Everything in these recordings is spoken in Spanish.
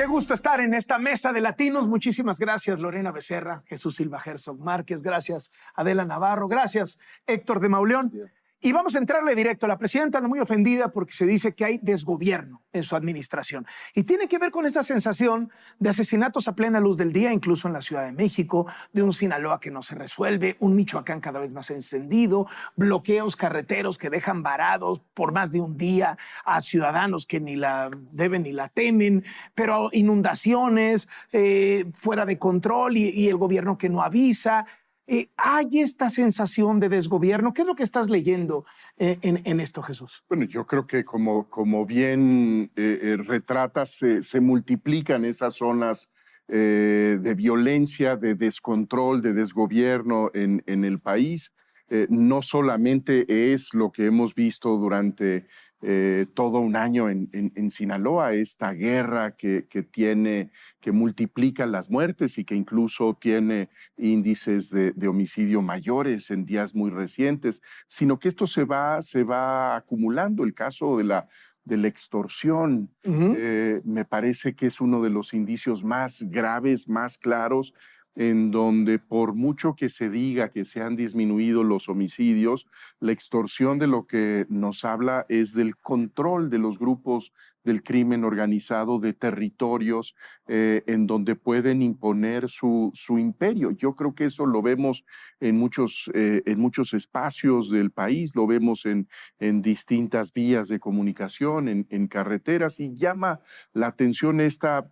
gusto estar en esta mesa de latinos. Muchísimas gracias, Lorena Becerra, Jesús Silva Herzog Márquez. Gracias, Adela Navarro. Gracias, Héctor de Mauleón. Y vamos a entrarle directo. La presidenta anda muy ofendida porque se dice que hay desgobierno en su administración. Y tiene que ver con esa sensación de asesinatos a plena luz del día, incluso en la Ciudad de México, de un Sinaloa que no se resuelve, un Michoacán cada vez más encendido, bloqueos carreteros que dejan varados por más de un día a ciudadanos que ni la deben ni la temen, pero inundaciones fuera de control y el gobierno que no avisa. ¿Hay esta sensación de desgobierno? ¿Qué es lo que estás leyendo en esto, Jesús? Bueno, yo creo que como bien retratas, se multiplican esas zonas de violencia, de descontrol, de desgobierno en el país. No solamente es lo que hemos visto durante todo un año en Sinaloa, esta guerra que multiplica las muertes y que incluso tiene índices de homicidio mayores en días muy recientes, sino que esto se va acumulando. El caso de la extorsión, me parece que es uno de los indicios más graves, más claros, en donde por mucho que se diga que se han disminuido los homicidios, la extorsión de lo que nos habla es del control de los grupos del crimen organizado, de territorios en donde pueden imponer su imperio. Yo creo que eso lo vemos en muchos espacios del país, lo vemos en distintas vías de comunicación, en carreteras, y llama la atención esta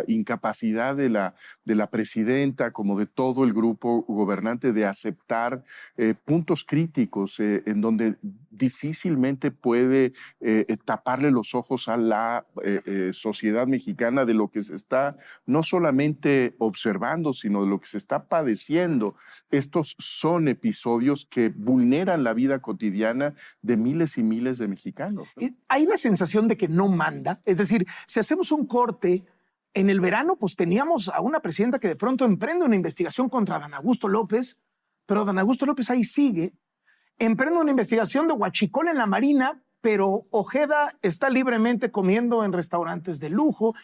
incapacidad de la presidenta, como de todo el grupo gobernante, de aceptar puntos críticos en donde difícilmente puede taparle los ojos a la sociedad mexicana de lo que se está no solamente observando, sino de lo que se está padeciendo. Estos son episodios que vulneran la vida cotidiana de miles y miles de mexicanos, ¿no? Hay la sensación de que no manda. Es decir, si hacemos un corte, en el verano pues teníamos a una presidenta que de pronto emprende una investigación contra Adán Augusto López, pero Adán Augusto López ahí sigue. Emprende una investigación de huachicol en la Marina, pero Ojeda está libremente comiendo en restaurantes de lujo.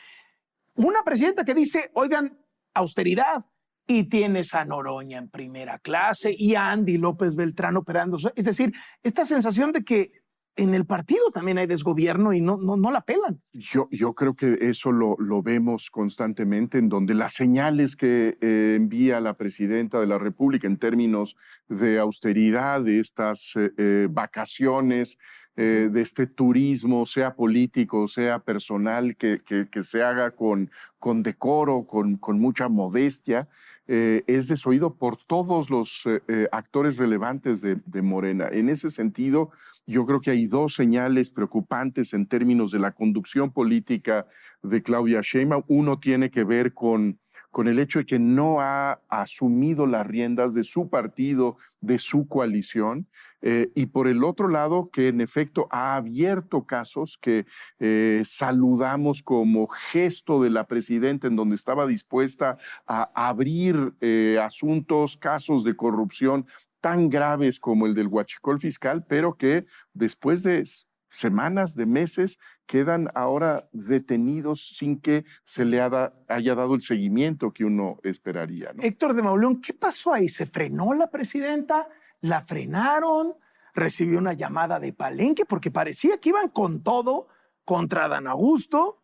Una presidenta que dice, oigan, austeridad, y tienes a Noroña en primera clase y a Andy López Beltrán operando. Es decir, esta sensación de que en el partido también hay desgobierno y no la pelan. Yo creo que eso lo vemos constantemente, en donde las señales que envía la presidenta de la República en términos de austeridad, de estas vacaciones, de este turismo, sea político, sea personal, que se haga con decoro, con mucha modestia, es desoído por todos los actores relevantes de Morena. En ese sentido, yo creo que hay dos señales preocupantes en términos de la conducción política de Claudia Sheinbaum. Uno tiene que ver con el hecho de que no ha asumido las riendas de su partido, de su coalición, y por el otro lado, que en efecto ha abierto casos que saludamos como gesto de la presidenta, en donde estaba dispuesta a abrir asuntos, casos de corrupción tan graves como el del huachicol fiscal, pero que después de semanas, de meses, quedan ahora detenidos sin que se le haya dado el seguimiento que uno esperaría, ¿no? Héctor de Mauleón, ¿qué pasó ahí? ¿Se frenó la presidenta? ¿La frenaron? ¿Recibió una llamada de Palenque? Porque parecía que iban con todo contra Adán Augusto,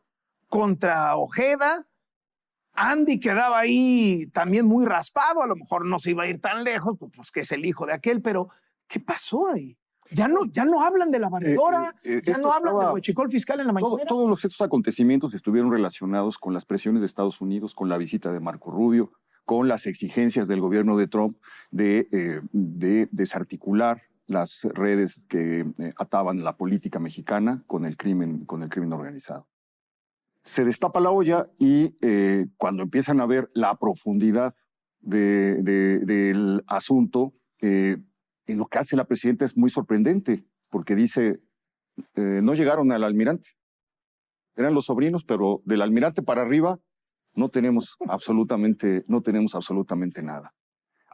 contra Ojeda. Andy quedaba ahí también muy raspado, a lo mejor no se iba a ir tan lejos, pues que es el hijo de aquel, pero ¿qué pasó ahí? Ya no hablan de la barredora, ya no hablan del huachicol fiscal en la mañana. Todos estos acontecimientos estuvieron relacionados con las presiones de Estados Unidos, con la visita de Marco Rubio, con las exigencias del gobierno de Trump de desarticular las redes que ataban la política mexicana con el crimen organizado. Se destapa la olla y cuando empiezan a ver la profundidad del asunto, lo que hace la presidenta es muy sorprendente, porque dice, no llegaron al almirante. Eran los sobrinos, pero del almirante para arriba no tenemos absolutamente nada.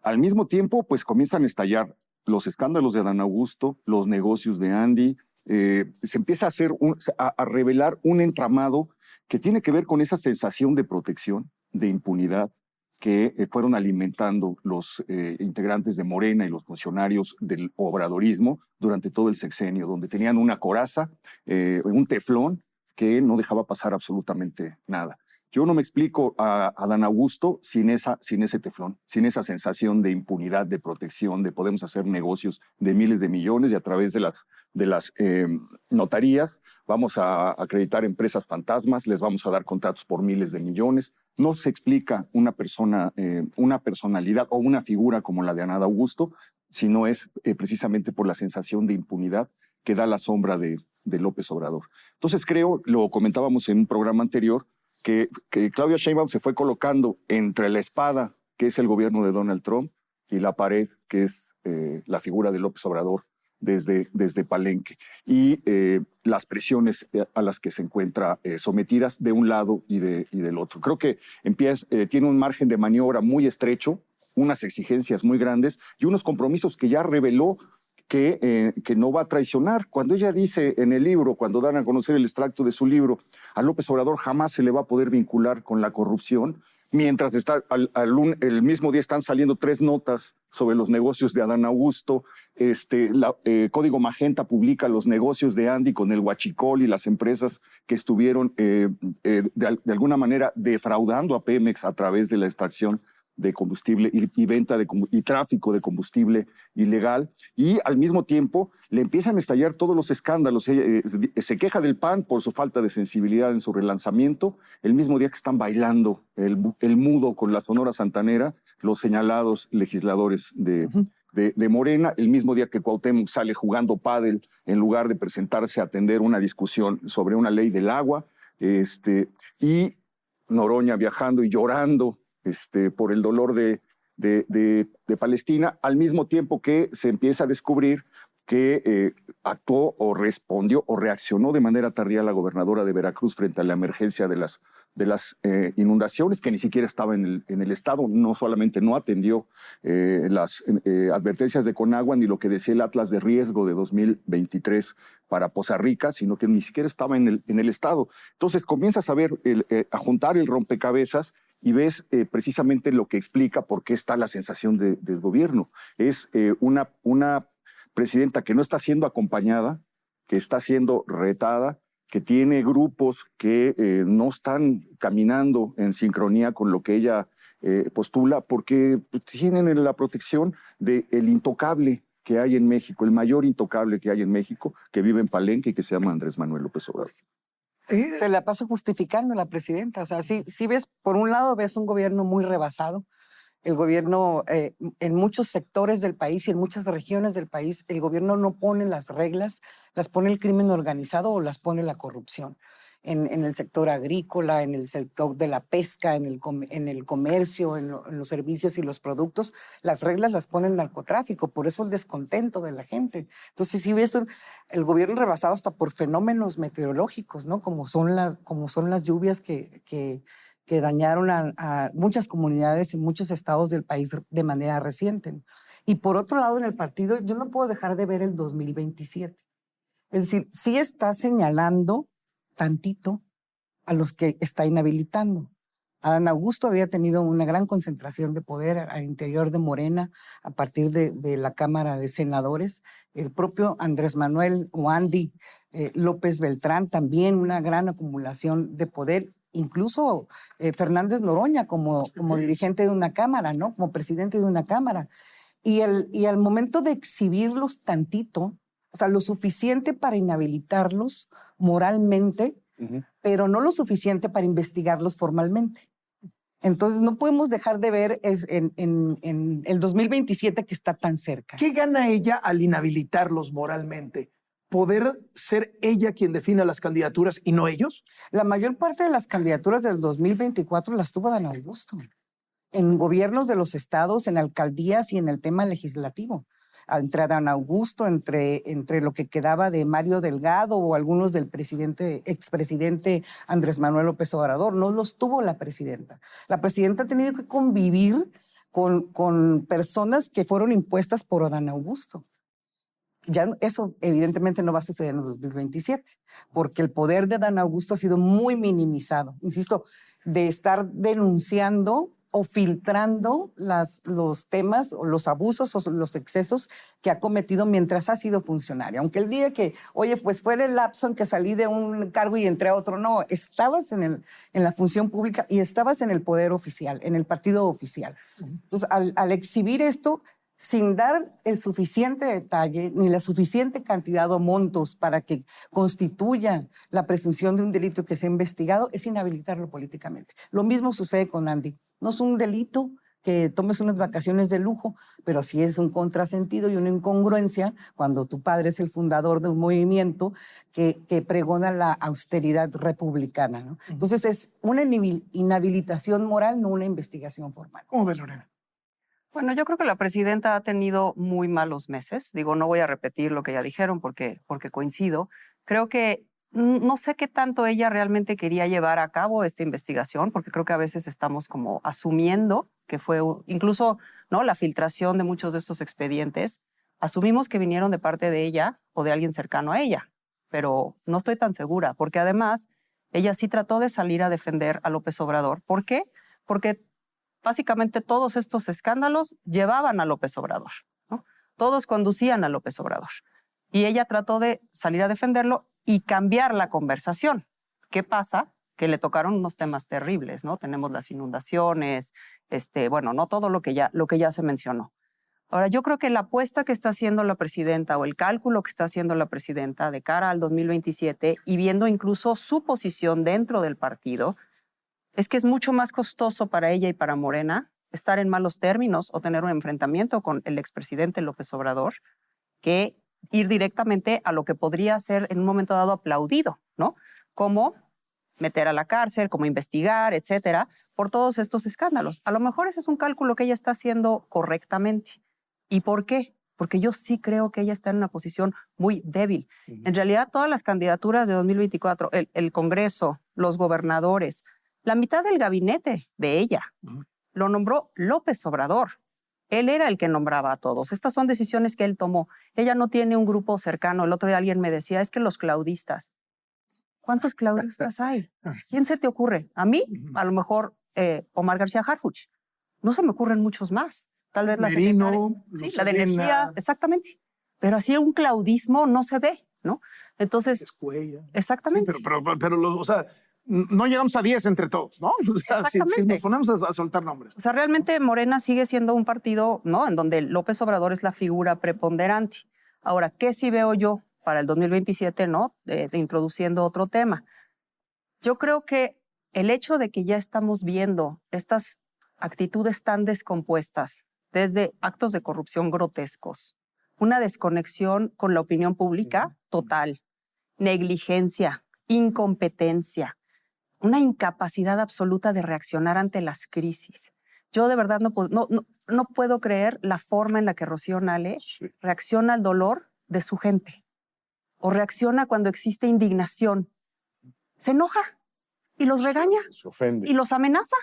Al mismo tiempo, pues comienzan a estallar los escándalos de Adán Augusto, los negocios de Andy, se empieza a hacer a revelar un entramado que tiene que ver con esa sensación de protección, de impunidad, que fueron alimentando los integrantes de Morena y los funcionarios del obradorismo durante todo el sexenio, donde tenían una coraza, un teflón que no dejaba pasar absolutamente nada. Yo no me explico a Dan Augusto sin ese teflón, sin esa sensación de impunidad, de protección, de podemos hacer negocios de miles de millones y a través de las notarías vamos a acreditar empresas fantasmas, les vamos a dar contratos por miles de millones. No se explica una personalidad o una figura como la de Adán Augusto, sino es precisamente por la sensación de impunidad que da la sombra de López Obrador. Entonces creo, lo comentábamos en un programa anterior, que Claudia Sheinbaum se fue colocando entre la espada, que es el gobierno de Donald Trump, y la pared, que es la figura de López Obrador desde Palenque, y las presiones a las que se encuentra sometidas de un lado y del otro. Creo que tiene un margen de maniobra muy estrecho, unas exigencias muy grandes y unos compromisos que ya reveló que no va a traicionar. Cuando ella dice en el libro, cuando dan a conocer el extracto de su libro, a López Obrador jamás se le va a poder vincular con la corrupción, mientras el mismo día están saliendo 3 notas sobre los negocios de Adán Augusto. Código Magenta publica los negocios de Andy con el huachicol y las empresas que estuvieron de alguna manera defraudando a Pemex a través de la extracción de combustible y venta y tráfico de combustible ilegal, y al mismo tiempo le empiezan a estallar todos los escándalos. Se queja del PAN por su falta de sensibilidad en su relanzamiento, el mismo día que están bailando el mudo con la Sonora Santanera, los señalados legisladores de Morena, el mismo día que Cuauhtémoc sale jugando pádel en lugar de presentarse a atender una discusión sobre una ley del agua, y Noroña viajando y llorando por el dolor de Palestina, al mismo tiempo que se empieza a descubrir que actuó o respondió o reaccionó de manera tardía la gobernadora de Veracruz frente a la emergencia de las inundaciones, que ni siquiera estaba en el estado, no solamente no atendió las advertencias de Conagua ni lo que decía el Atlas de Riesgo de 2023 para Poza Rica, sino que ni siquiera estaba en el estado. Entonces comienzas a juntar el rompecabezas y ves precisamente lo que explica por qué está la sensación del gobierno. Es una presidenta que no está siendo acompañada, que está siendo retada, que tiene grupos que no están caminando en sincronía con lo que ella postula, porque tienen la protección del intocable que hay en México, el mayor intocable que hay en México, que vive en Palenque y que se llama Andrés Manuel López Obrador. Se la pasa justificando la presidenta. O sea, sí ves, por un lado ves un gobierno muy rebasado. El gobierno, en muchos sectores del país y en muchas regiones del país, el gobierno no pone las reglas, las pone el crimen organizado o las pone la corrupción. En el sector agrícola, en el sector de la pesca, en el comercio, en los servicios y los productos, las reglas las pone el narcotráfico, por eso el descontento de la gente. Entonces sí ves el gobierno rebasado hasta por fenómenos meteorológicos, ¿no? Como son las lluvias que dañaron a muchas comunidades en muchos estados del país de manera reciente. Y por otro lado, en el partido, yo no puedo dejar de ver el 2027. Es decir, sí está señalando tantito a los que está inhabilitando. Adán Augusto había tenido una gran concentración de poder al interior de Morena a partir de la Cámara de Senadores. El propio Andrés Manuel o Andy López Beltrán también una gran acumulación de poder. Incluso Fernández Noroña como dirigente de una cámara, ¿no? Como presidente de una cámara. Y al momento de exhibirlos tantito, o sea, lo suficiente para inhabilitarlos moralmente, pero no lo suficiente para investigarlos formalmente. Entonces no podemos dejar de ver en el 2027 que está tan cerca. ¿Qué gana ella al inhabilitarlos moralmente? ¿Poder ser ella quien defina las candidaturas y no ellos? La mayor parte de las candidaturas del 2024 las tuvo Adán Augusto. En gobiernos de los estados, en alcaldías y en el tema legislativo. Entre Adán Augusto, entre lo que quedaba de Mario Delgado o algunos del expresidente Andrés Manuel López Obrador, no los tuvo la presidenta. La presidenta ha tenido que convivir con personas que fueron impuestas por Adán Augusto. Ya eso evidentemente no va a suceder en el 2027, porque el poder de Dan Augusto ha sido muy minimizado. Insisto, de estar denunciando o filtrando los temas o los abusos o los excesos que ha cometido mientras ha sido funcionario. Aunque él diga que, oye, pues fue el lapso en que salí de un cargo y entré a otro. No, estabas en la función pública y estabas en el poder oficial, en el partido oficial. Entonces, al exhibir esto, sin dar el suficiente detalle ni la suficiente cantidad o montos para que constituya la presunción de un delito que sea investigado, es inhabilitarlo políticamente. Lo mismo sucede con Andy. No es un delito que tomes unas vacaciones de lujo, pero sí es un contrasentido y una incongruencia cuando tu padre es el fundador de un movimiento que pregona la austeridad republicana, ¿no? Entonces es una inhabilitación moral, no una investigación formal. ¿Cómo ves, Lorena? Bueno, yo creo que la presidenta ha tenido muy malos meses. Digo, no voy a repetir lo que ya dijeron porque coincido. Creo que no sé qué tanto ella realmente quería llevar a cabo esta investigación, porque creo que a veces estamos como asumiendo que fue incluso, ¿no?, la filtración de muchos de estos expedientes. Asumimos que vinieron de parte de ella o de alguien cercano a ella, pero no estoy tan segura, porque además ella sí trató de salir a defender a López Obrador. ¿Por qué? Porque básicamente todos estos escándalos llevaban a López Obrador, ¿no? Todos conducían a López Obrador. Y ella trató de salir a defenderlo y cambiar la conversación. ¿Qué pasa? Que le tocaron unos temas terribles, ¿no? Tenemos las inundaciones, bueno, no todo lo que ya se mencionó. Ahora, yo creo que la apuesta que está haciendo la presidenta o el cálculo que está haciendo la presidenta de cara al 2027 y viendo incluso su posición dentro del partido, es que es mucho más costoso para ella y para Morena estar en malos términos o tener un enfrentamiento con el expresidente López Obrador que ir directamente a lo que podría ser en un momento dado aplaudido, ¿no? Como meter a la cárcel, como investigar, etcétera, por todos estos escándalos. A lo mejor ese es un cálculo que ella está haciendo correctamente. ¿Y por qué? Porque yo sí creo que ella está en una posición muy débil. En realidad, todas las candidaturas de 2024, el Congreso, los gobernadores, la mitad del gabinete de ella lo nombró López Obrador. Él era el que nombraba a todos. Estas son decisiones que él tomó. Ella no tiene un grupo cercano. El otro día alguien me decía, es que los claudistas. ¿Cuántos claudistas hay? ¿Quién se te ocurre? A mí, a lo mejor Omar García Harfuch. No se me ocurren muchos más. Tal vez la Merino, sí, la de energía, exactamente. Pero así un claudismo no se ve, ¿no? Entonces, Escuella. exactamente. Sí, pero o sea, no llegamos a 10 entre todos, ¿no? O sea, si nos ponemos a soltar nombres. O sea, realmente Morena sigue siendo un partido, ¿no?, en donde López Obrador es la figura preponderante. Ahora, ¿qué sí veo yo para el 2027, ¿no? Introduciendo otro tema. Yo creo que el hecho de que ya estamos viendo estas actitudes tan descompuestas, desde actos de corrupción grotescos, una desconexión con la opinión pública total, negligencia, incompetencia, una incapacidad absoluta de reaccionar ante las crisis. Yo de verdad no puedo creer la forma en la que Rocío Nale reacciona al dolor de su gente o reacciona cuando existe indignación. Se enoja y los regaña, se ofende y los amenaza.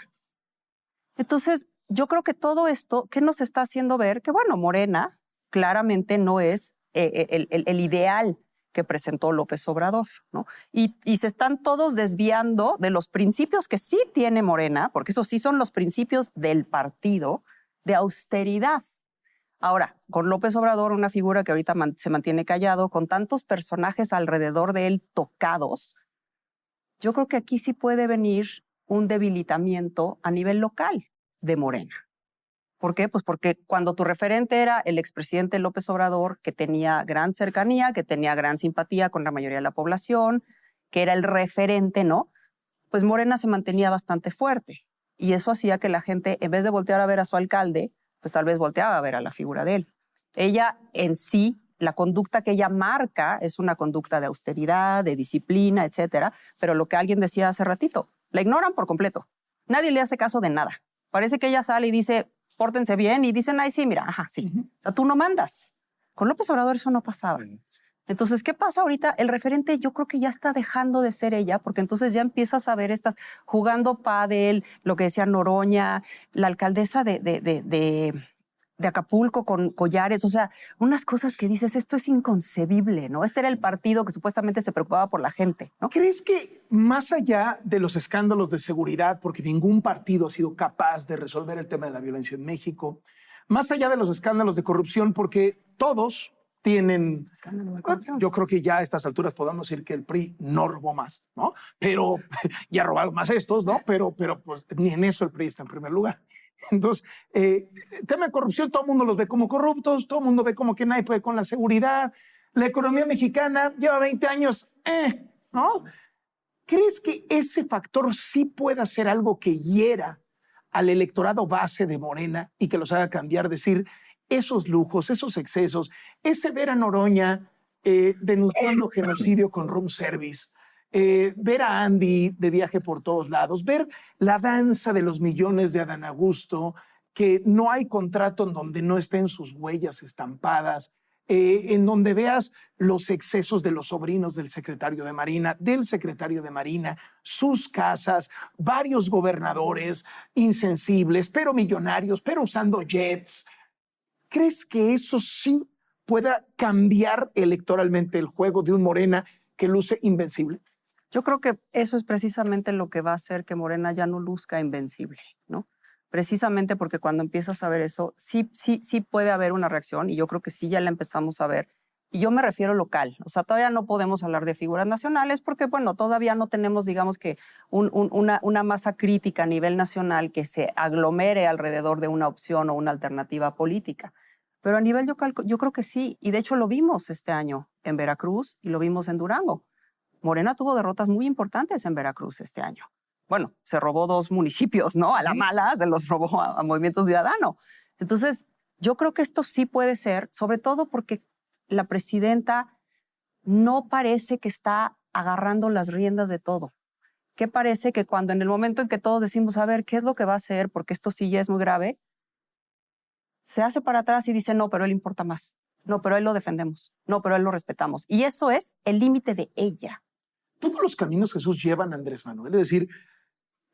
Entonces, yo creo que todo esto, ¿qué nos está haciendo ver? Que, bueno, Morena claramente no es el ideal que presentó López Obrador, ¿no? Y se están todos desviando de los principios que sí tiene Morena, porque esos sí son los principios del partido de austeridad. Ahora, con López Obrador, una figura que ahorita se mantiene callado, con tantos personajes alrededor de él tocados, yo creo que aquí sí puede venir un debilitamiento a nivel local de Morena. ¿Por qué? Pues porque cuando tu referente era el expresidente López Obrador, que tenía gran cercanía, que tenía gran simpatía con la mayoría de la población, que era el referente, ¿no? Pues Morena se mantenía bastante fuerte. Y eso hacía que la gente, en vez de voltear a ver a su alcalde, pues tal vez volteaba a ver a la figura de él. Ella en sí, la conducta que ella marca es una conducta de austeridad, de disciplina, etcétera, pero lo que alguien decía hace ratito, la ignoran por completo. Nadie le hace caso de nada. Parece que ella sale y dice, pórtense bien, y dicen, ay, sí, mira, ajá, sí. O sea, tú no mandas. Con López Obrador eso no pasaba. Entonces, ¿qué pasa ahorita? El referente yo creo que ya está dejando de ser ella, porque entonces ya empiezas a ver estas jugando pádel, lo que decía Noroña, la alcaldesa de de Acapulco con collares, o sea, unas cosas que dices, esto es inconcebible, ¿no? Este era el partido que supuestamente se preocupaba por la gente, ¿no? ¿Crees que más allá de los escándalos de seguridad, porque ningún partido ha sido capaz de resolver el tema de la violencia en México, más allá de los escándalos de corrupción, porque todos tienen... Escándalo de corrupción. Yo creo que ya a estas alturas podemos decir que el PRI no robó más, ¿no? Pero ya robaron más estos, ¿no? Pero pues ni en eso el PRI está en primer lugar. Entonces, tema de corrupción, todo el mundo los ve como corruptos, todo el mundo ve como que nadie puede con la seguridad. La economía mexicana lleva 20 años, ¿no? ¿Crees que ese factor sí puede hacer algo que hiera al electorado base de Morena y que los haga cambiar, decir, esos lujos, esos excesos, ese ver a Noroña denunciando genocidio con room service, ver a Andy de viaje por todos lados, ver la danza de los millones de Adán Augusto, que no hay contrato en donde no estén sus huellas estampadas, en donde veas los excesos de los sobrinos del secretario de Marina, sus casas, varios gobernadores insensibles, pero millonarios, pero usando jets. ¿Crees que eso sí pueda cambiar electoralmente el juego de un Morena que luce invencible? Yo creo que eso es precisamente lo que va a hacer que Morena ya no luzca invencible, ¿no? Precisamente porque cuando empiezas a ver eso, sí puede haber una reacción, y yo creo que sí ya la empezamos a ver. Y yo me refiero local, o sea, todavía no podemos hablar de figuras nacionales porque, bueno, todavía no tenemos, digamos que, una masa crítica a nivel nacional que se aglomere alrededor de una opción o una alternativa política. Pero a nivel local, yo creo que sí, y de hecho lo vimos este año en Veracruz y lo vimos en Durango. Morena tuvo derrotas muy importantes en Veracruz este año. Bueno, se robó 2 municipios, ¿no? A la mala se los robó a Movimiento Ciudadano. Entonces, yo creo que esto sí puede ser, sobre todo porque la presidenta no parece que está agarrando las riendas de todo. Que parece que cuando en el momento en que todos decimos, a ver, ¿qué es lo que va a hacer? Porque esto sí ya es muy grave, se hace para atrás y dice, no, pero él importa más. No, pero él lo defendemos. No, pero él lo respetamos. Y eso es el límite de ella. Todos los caminos Jesús llevan a Andrés Manuel, es decir,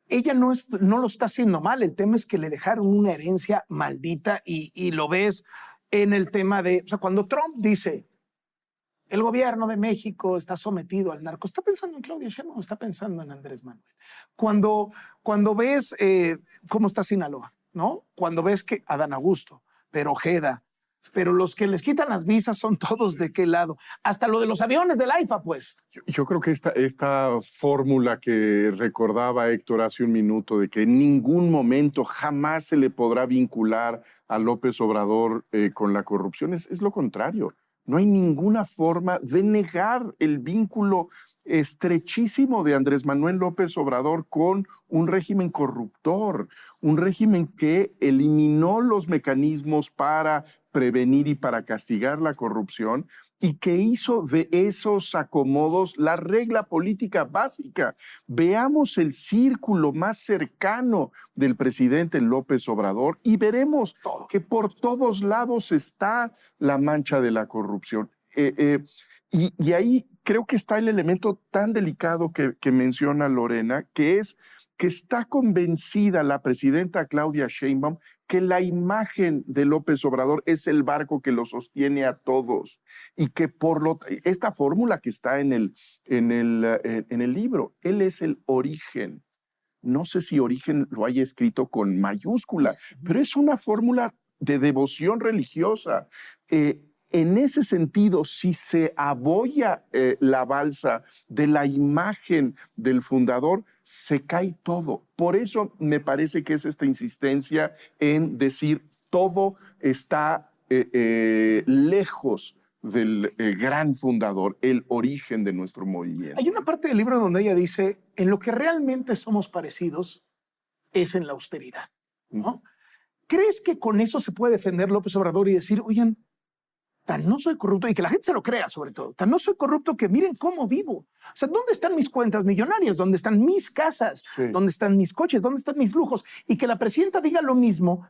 ella no lo está haciendo mal, el tema es que le dejaron una herencia maldita y lo ves en el tema de, o sea, cuando Trump dice, el gobierno de México está sometido al narco, está pensando en Claudia Sheinbaum, está pensando en Andrés Manuel. Cuando ves cómo está Sinaloa, ¿no? Cuando ves que Adán Augusto, pero Ojeda, pero los que les quitan las visas son todos de qué lado. Hasta lo de los aviones del AIFA, pues. Yo creo que esta fórmula que recordaba Héctor hace un minuto, de que en ningún momento jamás se le podrá vincular a López Obrador con la corrupción, es lo contrario. No hay ninguna forma de negar el vínculo estrechísimo de Andrés Manuel López Obrador con un régimen corruptor, un régimen que eliminó los mecanismos para prevenir y para castigar la corrupción y que hizo de esos acomodos la regla política básica. Veamos el círculo más cercano del presidente López Obrador y veremos que por todos lados está la mancha de la corrupción. Y ahí creo que está el elemento tan delicado que menciona Lorena, que es que está convencida la presidenta Claudia Sheinbaum que la imagen de López Obrador es el barco que lo sostiene a todos y que esta fórmula que está en el libro, él es el origen. No sé si origen lo haya escrito con mayúscula, pero es una fórmula de devoción religiosa. En ese sentido, si se aboya la balsa de la imagen del fundador, se cae todo. Por eso me parece que es esta insistencia en decir todo está lejos del gran fundador, el origen de nuestro movimiento. Hay una parte del libro donde ella dice, en lo que realmente somos parecidos es en la austeridad, ¿no? ¿Crees que con eso se puede defender López Obrador y decir, oigan, tan no soy corrupto, y que la gente se lo crea sobre todo, tan no soy corrupto que miren cómo vivo? O sea, ¿dónde están mis cuentas millonarias? ¿Dónde están mis casas? Sí. ¿Dónde están mis coches? ¿Dónde están mis lujos? Y que la presidenta diga lo mismo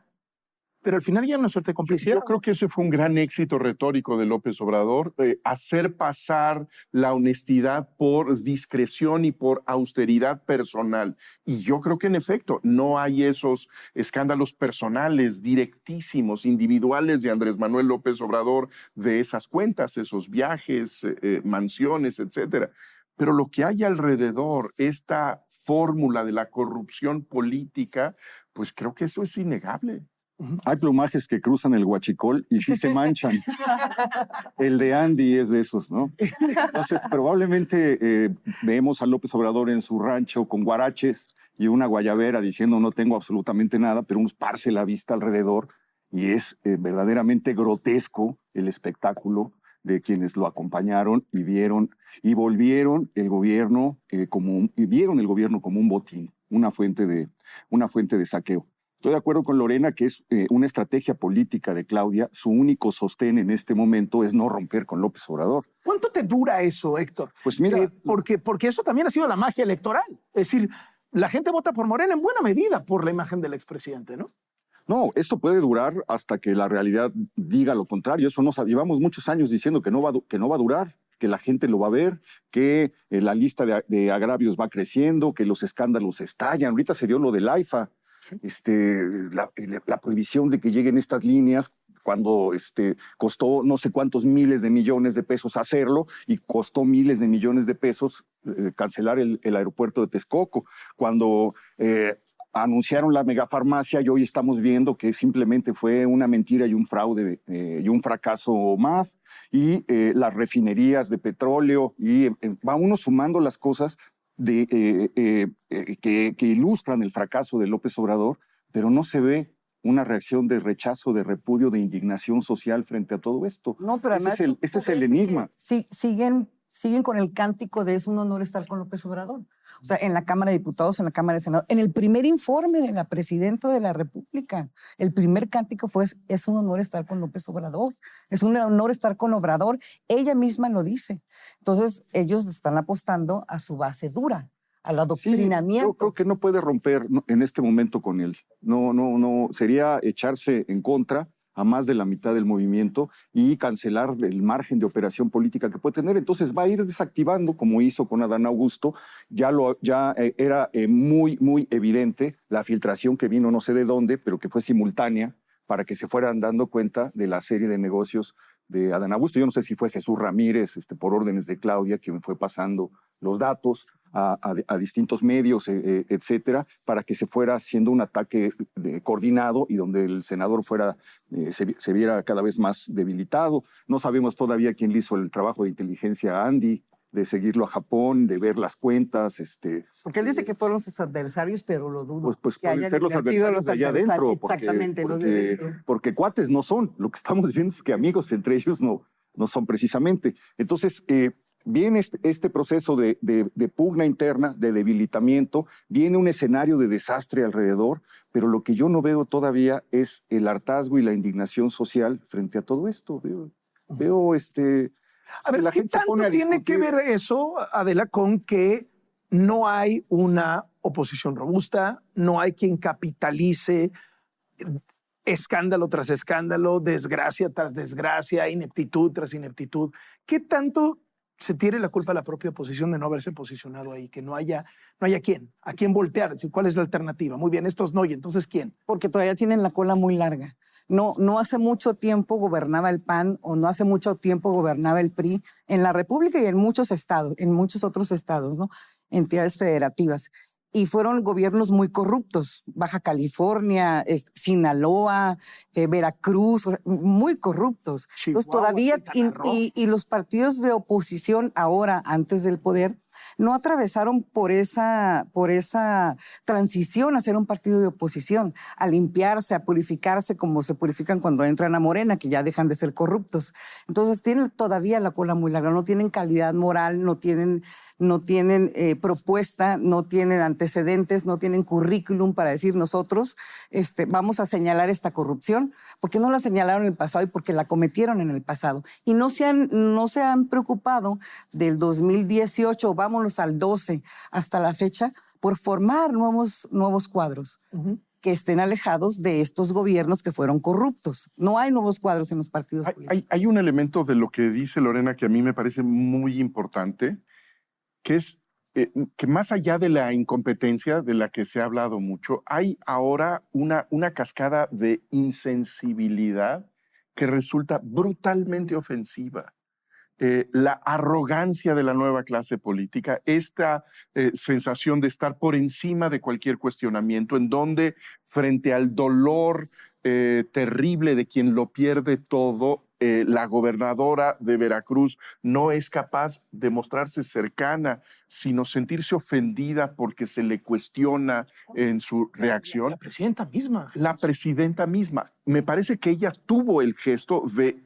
pero al final ya no es suerte de complicidad. Yo creo que ese fue un gran éxito retórico de López Obrador, hacer pasar la honestidad por discreción y por austeridad personal. Y yo creo que en efecto no hay esos escándalos personales, directísimos, individuales de Andrés Manuel López Obrador de esas cuentas, esos viajes, mansiones, etcétera. Pero lo que hay alrededor, esta fórmula de la corrupción política, pues creo que eso es innegable. Hay plumajes que cruzan el huachicol y sí se manchan. El de Andy es de esos, ¿no? Entonces, probablemente vemos a López Obrador en su rancho con guaraches y una guayabera diciendo no tengo absolutamente nada, pero uno esparce la vista alrededor y es verdaderamente grotesco el espectáculo de quienes lo acompañaron y vieron y volvieron el gobierno vieron el gobierno como un botín, una fuente de saqueo. Estoy de acuerdo con Lorena que es una estrategia política de Claudia. Su único sostén en este momento es no romper con López Obrador. ¿Cuánto te dura eso, Héctor? Pues mira, porque eso también ha sido la magia electoral. Es decir, la gente vota por Morena en buena medida por la imagen del expresidente, ¿no? no, esto puede durar hasta que la realidad diga lo contrario. Eso no llevamos muchos años diciendo que no va a durar, que la gente lo va a ver, que la lista de agravios va creciendo, que los escándalos estallan. Ahorita se dio lo del AIFA. La prohibición de que lleguen estas líneas cuando costó no sé cuántos miles de millones de pesos hacerlo y costó miles de millones de pesos cancelar el aeropuerto de Texcoco. Cuando anunciaron la megafarmacia y hoy estamos viendo que simplemente fue una mentira y un fraude y un fracaso más. Y las refinerías de petróleo y va uno sumando las cosas que ilustran el fracaso de López Obrador, pero no se ve una reacción de rechazo, de repudio, de indignación social frente a todo esto. No, pero además Ese es el enigma. Sí, siguen con el cántico de es un honor estar con López Obrador. O sea, en la Cámara de Diputados, en la Cámara de Senado, en el primer informe de la Presidenta de la República, el primer cántico fue es un honor estar con López Obrador, es un honor estar con Obrador. Ella misma lo dice. Entonces, ellos están apostando a su base dura, al adoctrinamiento. Sí, yo creo que no puede romper en este momento con él. No, sería echarse en contra a más de la mitad del movimiento y cancelar el margen de operación política que puede tener. Entonces va a ir desactivando, como hizo con Adán Augusto. Ya era muy evidente la filtración que vino no sé de dónde, pero que fue simultánea para que se fueran dando cuenta de la serie de negocios de Adán Augusto. Yo no sé si fue Jesús Ramírez, por órdenes de Claudia, quien fue pasando los datos a distintos medios, etcétera, para que se fuera haciendo un ataque coordinado y donde el senador se viera cada vez más debilitado. No sabemos todavía quién le hizo el trabajo de inteligencia a Andy, de seguirlo a Japón, de ver las cuentas. Porque él dice que fueron sus adversarios, pero lo dudo. Pues que pueden ser los adversarios de allá adentro. Exactamente, los de dentro. Porque cuates no son. Lo que estamos viendo es que amigos entre ellos no son precisamente. Entonces, viene este proceso de pugna interna, de debilitamiento, viene un escenario de desastre alrededor, pero lo que yo no veo todavía es el hartazgo y la indignación social frente a todo esto. Veo A ver, ¿qué tanto tiene que ver eso, Adela, con que no hay una oposición robusta, no hay quien capitalice escándalo tras escándalo, desgracia tras desgracia, ineptitud tras ineptitud? ¿Qué tanto se tiene la culpa a la propia oposición de no haberse posicionado ahí, que no haya a quién voltear, es decir, cuál es la alternativa? Muy bien, estos no, y entonces ¿quién? Porque todavía tienen la cola muy larga. No hace mucho tiempo gobernaba el PAN o no hace mucho tiempo gobernaba el PRI en la República y en muchos estados, en muchos otros estados, ¿no? Entidades federativas. Y fueron gobiernos muy corruptos. Baja California, Sinaloa, Veracruz, o sea, muy corruptos. Chihuahua, entonces todavía, Quintana Roo. y los partidos de oposición ahora, antes del poder, no atravesaron por esa transición a ser un partido de oposición, a limpiarse, a purificarse como se purifican cuando entran a Morena, que ya dejan de ser corruptos. Entonces tienen todavía la cola muy larga, no tienen calidad moral, no tienen propuesta, no tienen antecedentes, no tienen currículum para decir nosotros vamos a señalar esta corrupción, porque no la señalaron en el pasado y porque la cometieron en el pasado. Y no se han preocupado del 2018, vámonos al 12 hasta la fecha, por formar nuevos cuadros. que estén alejados de estos gobiernos que fueron corruptos. No hay nuevos cuadros en los partidos políticos. Hay un elemento de lo que dice Lorena que a mí me parece muy importante, que es que más allá de la incompetencia de la que se ha hablado mucho, hay ahora una cascada de insensibilidad que resulta brutalmente ofensiva. La arrogancia de la nueva clase política, esta sensación de estar por encima de cualquier cuestionamiento, en donde frente al dolor terrible de quien lo pierde todo, la gobernadora de Veracruz no es capaz de mostrarse cercana, sino sentirse ofendida porque se le cuestiona en su reacción. La presidenta misma. La presidenta misma. Me parece que ella tuvo el gesto de,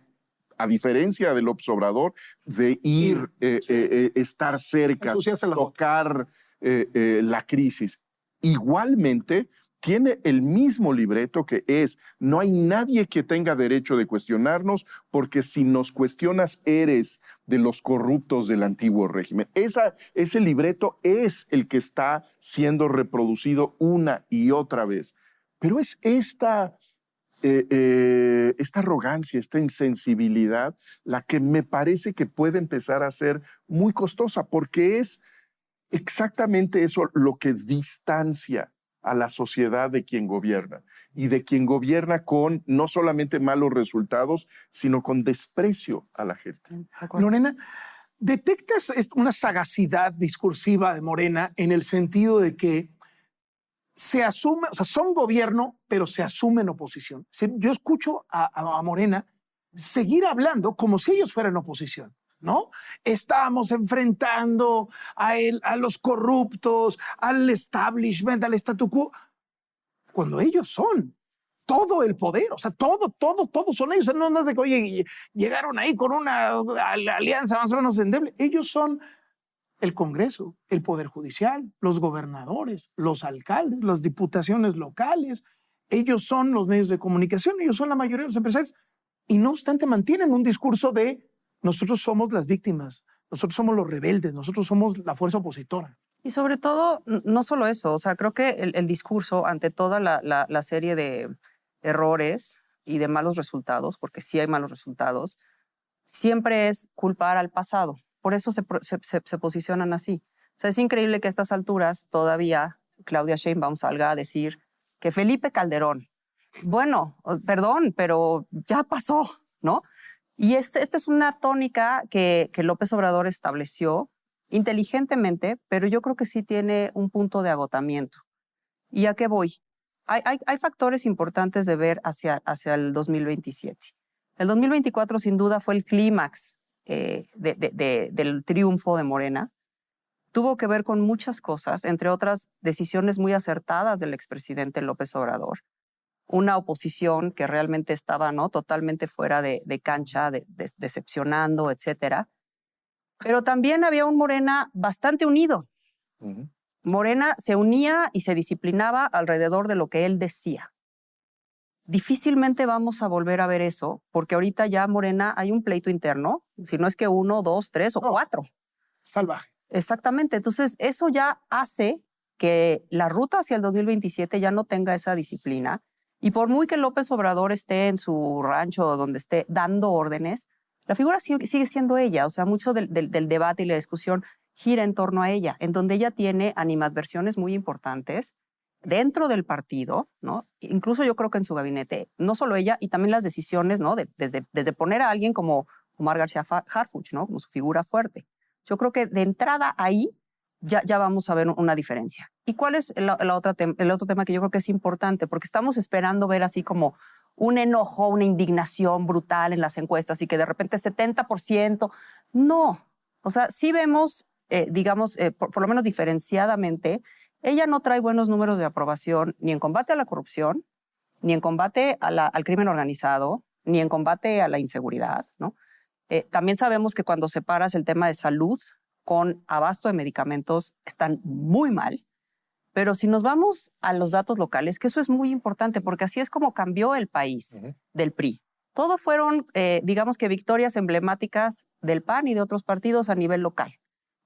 a diferencia del López Obrador, de ir, estar cerca, tocar la crisis. Igualmente, tiene el mismo libreto que es, no hay nadie que tenga derecho de cuestionarnos, porque si nos cuestionas eres de los corruptos del antiguo régimen. Ese libreto es el que está siendo reproducido una y otra vez. Pero es esta arrogancia, esta insensibilidad, la que me parece que puede empezar a ser muy costosa, porque es exactamente eso lo que distancia a la sociedad de quien gobierna, y de quien gobierna con no solamente malos resultados, sino con desprecio a la gente. Lorena, ¿detectas una sagacidad discursiva de Morena en el sentido de que se asume, o sea, son gobierno, pero se asumen oposición? Yo escucho a Morena seguir hablando como si ellos fueran oposición, ¿no? Estamos enfrentando a los corruptos, al establishment, al statu quo, cuando ellos son todo el poder, o sea, todo son ellos. No es de que, oye, llegaron ahí con una alianza más o menos endeble. Ellos son el Congreso, el Poder Judicial, los gobernadores, los alcaldes, las diputaciones locales. Ellos son los medios de comunicación, ellos son la mayoría de los empresarios. Y no obstante mantienen un discurso de nosotros somos las víctimas, nosotros somos los rebeldes, nosotros somos la fuerza opositora. Y sobre todo, no solo eso, o sea, creo que el discurso ante toda la serie de errores y de malos resultados, porque sí hay malos resultados, siempre es culpar al pasado. Por eso se posicionan así. O sea, es increíble que a estas alturas todavía Claudia Sheinbaum salga a decir que Felipe Calderón, bueno, perdón, pero ya pasó, ¿no? Y esta es una tónica que López Obrador estableció inteligentemente, pero yo creo que sí tiene un punto de agotamiento. ¿Y a qué voy? Hay factores importantes de ver hacia el 2027. El 2024 sin duda fue el clímax del triunfo de Morena. Tuvo que ver con muchas cosas, entre otras decisiones muy acertadas del expresidente López Obrador. Una oposición que realmente estaba, ¿no?, totalmente fuera de cancha, decepcionando, etcétera. Pero también había un Morena bastante unido. Uh-huh. Morena se unía y se disciplinaba alrededor de lo que él decía. Difícilmente vamos a volver a ver eso, porque ahorita ya Morena hay un pleito interno, si no es que 1, 2, 3 o 4. Salvaje. Exactamente. Entonces, eso ya hace que la ruta hacia el 2027 ya no tenga esa disciplina. Y por muy que López Obrador esté en su rancho o donde esté dando órdenes, la figura sigue siendo ella. O sea, mucho del debate y la discusión gira en torno a ella, en donde ella tiene animadversiones muy importantes dentro del partido, ¿no? Incluso yo creo que en su gabinete, no solo ella, y también las decisiones, ¿no?, desde poner a alguien como Omar García Harfuch, ¿no?, como su figura fuerte. Yo creo que de entrada ahí ya vamos a ver una diferencia. ¿Y cuál es el otro tema que yo creo que es importante? Porque estamos esperando ver así como un enojo, una indignación brutal en las encuestas y que de repente 70%. No. O sea, sí vemos, digamos, por lo menos diferenciadamente, ella no trae buenos números de aprobación ni en combate a la corrupción, ni en combate al crimen organizado, ni en combate a la inseguridad, ¿no? También sabemos que cuando separas el tema de salud con abasto de medicamentos están muy mal, pero si nos vamos a los datos locales, que eso es muy importante porque así es como cambió el país del PRI. Todo fueron, digamos que victorias emblemáticas del PAN y de otros partidos a nivel local,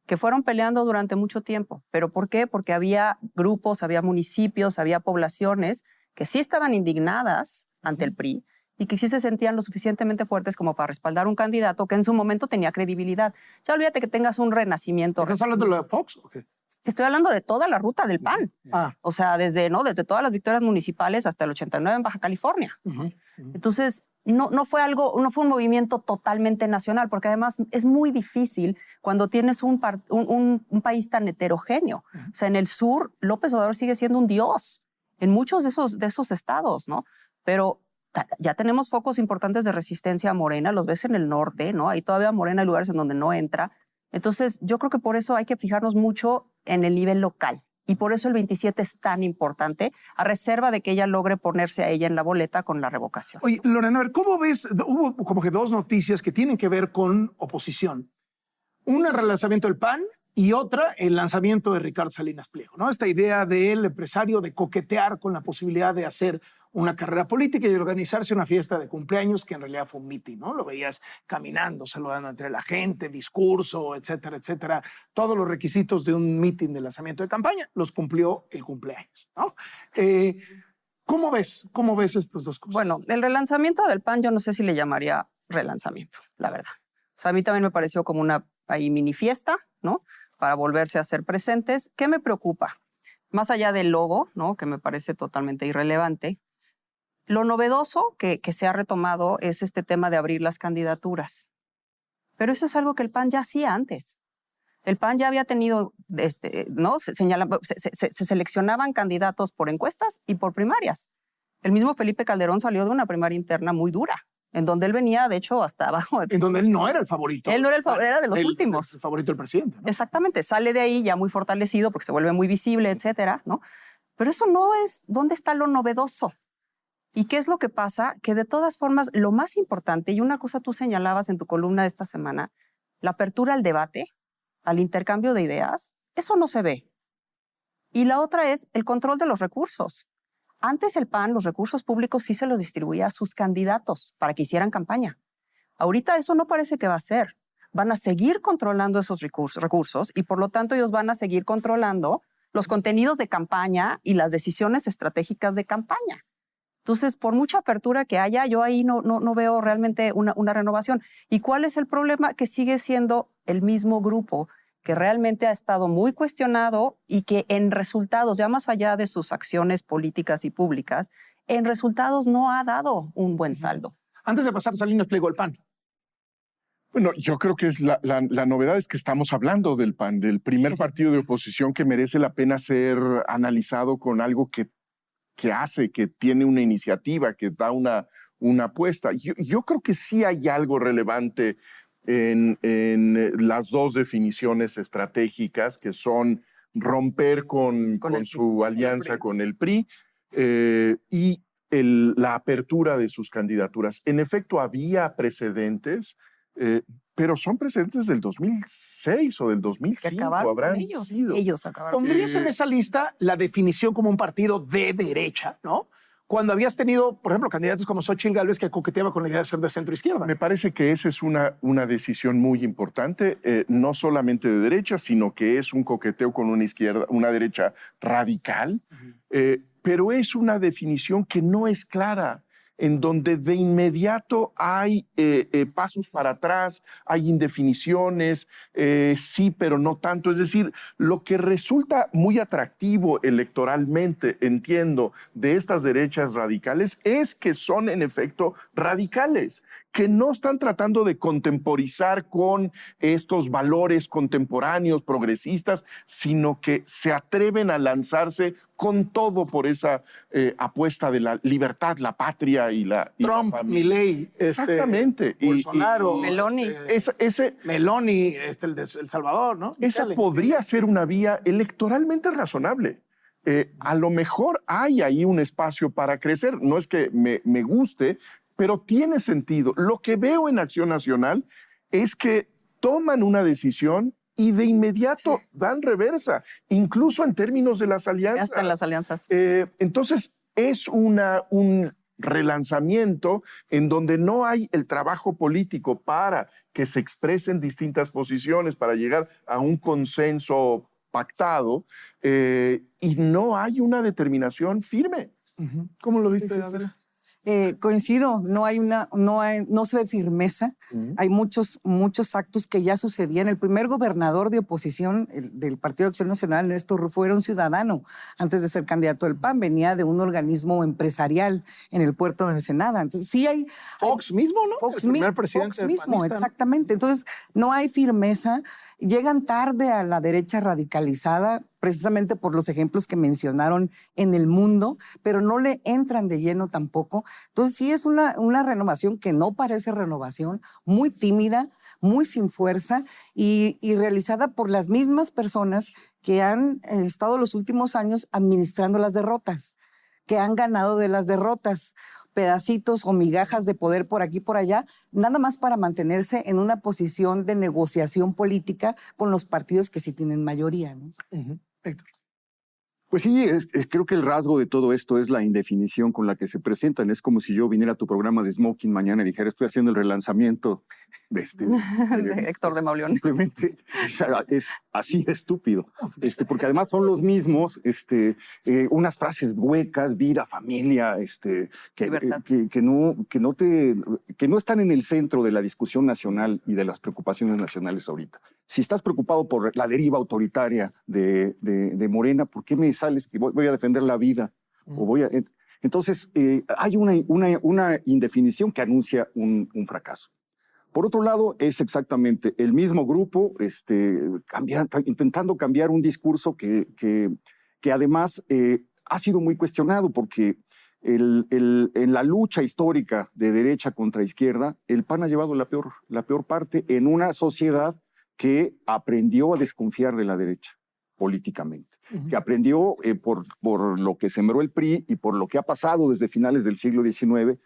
que fueron peleando durante mucho tiempo. ¿Pero por qué? Porque había grupos, había municipios, había poblaciones que sí estaban indignadas ante el PRI y que sí se sentían lo suficientemente fuertes como para respaldar un candidato que en su momento tenía credibilidad. Ya olvídate que tengas un renacimiento. ¿Estás hablando de lo de Fox o qué? Estoy hablando de toda la ruta del PAN. Ah. O sea, desde todas las victorias municipales hasta el 89 en Baja California. Entonces, no fue un movimiento totalmente nacional, porque además es muy difícil cuando tienes un país tan heterogéneo. O sea, en el sur, López Obrador sigue siendo un dios en muchos de esos estados, ¿no? Pero ya tenemos focos importantes de resistencia a Morena, los ves en el norte, ¿no? Ahí todavía Morena hay lugares en donde no entra. Entonces, yo creo que por eso hay que fijarnos mucho en el nivel local. Y por eso el 27 es tan importante, a reserva de que ella logre ponerse a ella en la boleta con la revocación. Oye, Lorena, a ver, ¿cómo ves? Hubo como que dos noticias que tienen que ver con oposición. Una, el relanzamiento del PAN, y otra, el lanzamiento de Ricardo Salinas Pliego, ¿no? Esta idea del empresario de coquetear con la posibilidad de hacer una carrera política y de organizarse una fiesta de cumpleaños que en realidad fue un meeting, ¿no? Lo veías caminando, saludando entre la gente, discurso, etcétera, etcétera. Todos los requisitos de un meeting de lanzamiento de campaña los cumplió el cumpleaños, ¿no? ¿Cómo ves estas dos cosas? Bueno, el relanzamiento del PAN yo no sé si le llamaría relanzamiento, la verdad. O sea, a mí también me pareció como una mini fiesta, ¿no? Para volverse a ser presentes. ¿Qué me preocupa? Más allá del logo, ¿no? Que me parece totalmente irrelevante, lo novedoso que se ha retomado es este tema de abrir las candidaturas. Pero eso es algo que el PAN ya hacía antes. El PAN ya había tenido, ¿no? Se seleccionaban candidatos por encuestas y por primarias. El mismo Felipe Calderón salió de una primaria interna muy dura, en donde él venía, de hecho, hasta abajo. En donde él no era el favorito. Él no era el favorito, era de los últimos. El favorito del presidente, ¿no? Exactamente, sale de ahí ya muy fortalecido porque se vuelve muy visible, etcétera, ¿no? Pero eso no es, ¿dónde está lo novedoso? ¿Y qué es lo que pasa? Que de todas formas, lo más importante, y una cosa tú señalabas en tu columna esta semana, la apertura al debate, al intercambio de ideas, eso no se ve. Y la otra es el control de los recursos. Antes el PAN, los recursos públicos sí se los distribuía a sus candidatos para que hicieran campaña. Ahorita eso no parece que va a ser. Van a seguir controlando esos recursos y por lo tanto ellos van a seguir controlando los contenidos de campaña y las decisiones estratégicas de campaña. Entonces, por mucha apertura que haya, yo ahí no veo realmente una renovación. ¿Y cuál es el problema? Que sigue siendo el mismo grupo que realmente ha estado muy cuestionado y que en resultados, ya más allá de sus acciones políticas y públicas, en resultados no ha dado un buen saldo. Antes de pasar, Salinas Pliego al PAN. Bueno, yo creo que es la novedad es que estamos hablando del PAN, del primer partido de oposición que merece la pena ser analizado con algo que hace, que tiene una iniciativa, que da una apuesta. Yo creo que sí hay algo relevante en las dos definiciones estratégicas, que son romper con su alianza con el PRI y la apertura de sus candidaturas. En efecto, había precedentes, pero son precedentes del 2006 o del 2005. Habrán sido. Ellos acabaron. ¿Pondrías en esa lista la definición como un partido de derecha, no? Cuando habías tenido, por ejemplo, candidatos como Xóchitl Gálvez que coqueteaba con la idea de ser de centro-izquierda. Me parece que esa es una decisión muy importante, no solamente de derecha, sino que es un coqueteo con una derecha radical, pero es una definición que no es clara, en donde de inmediato hay pasos para atrás, hay indefiniciones, sí, pero no tanto. Es decir, lo que resulta muy atractivo electoralmente, entiendo, de estas derechas radicales es que son en efecto radicales, que no están tratando de contemporizar con estos valores contemporáneos, progresistas, sino que se atreven a lanzarse con todo por esa apuesta de la libertad, la patria y la Trump, Milei, exactamente. Bolsonaro, Meloni. Meloni, el de El Salvador, ¿no? Esa podría ser una vía electoralmente razonable. A lo mejor hay ahí un espacio para crecer. No es que me guste, pero tiene sentido. Lo que veo en Acción Nacional es que toman una decisión y de inmediato dan reversa, incluso en términos de las alianzas. Hasta en las alianzas. Entonces, es un relanzamiento en donde no hay el trabajo político para que se expresen distintas posiciones, para llegar a un consenso pactado, y no hay una determinación firme. ¿Cómo lo viste, Sí, sí, sí. Adela? Coincido, no se ve firmeza. Hay muchos actos que ya sucedían. El primer gobernador de oposición del Partido de Acción Nacional, Néstor Rufo, era un ciudadano antes de ser candidato del PAN. Venía de un organismo empresarial en el puerto de Ensenada. Entonces, sí hay... Fox mismo, ¿no? Fox, El primer presidente Fox mismo, panista, ¿no? exactamente. Entonces, no hay firmeza. Llegan tarde a la derecha radicalizada, precisamente por los ejemplos que mencionaron en el mundo, pero no le entran de lleno tampoco. Entonces, sí es una renovación que no parece renovación, muy tímida, muy sin fuerza y realizada por las mismas personas que han estado los últimos años administrando las derrotas, que han ganado de las derrotas, pedacitos o migajas de poder por aquí y por allá, nada más para mantenerse en una posición de negociación política con los partidos que sí tienen mayoría, ¿no? Héctor. Pues sí, creo que el rasgo de todo esto es la indefinición con la que se presentan. Es como si yo viniera a tu programa de Smoking mañana y dijera, estoy haciendo el relanzamiento de de Héctor de Mauleón. Simplemente es así estúpido, porque además son los mismos, unas frases huecas, vida, familia, que no están en el centro de la discusión nacional y de las preocupaciones nacionales ahorita. Si estás preocupado por la deriva autoritaria de Morena, ¿por qué me sales que voy a defender la vida? Entonces, hay una indefinición que anuncia un fracaso. Por otro lado, es exactamente el mismo grupo intentando cambiar un discurso que además ha sido muy cuestionado porque en la lucha histórica de derecha contra izquierda, el PAN ha llevado la peor parte en una sociedad que aprendió a desconfiar de la derecha políticamente, que aprendió por lo que sembró el PRI y por lo que ha pasado desde finales del siglo XIX,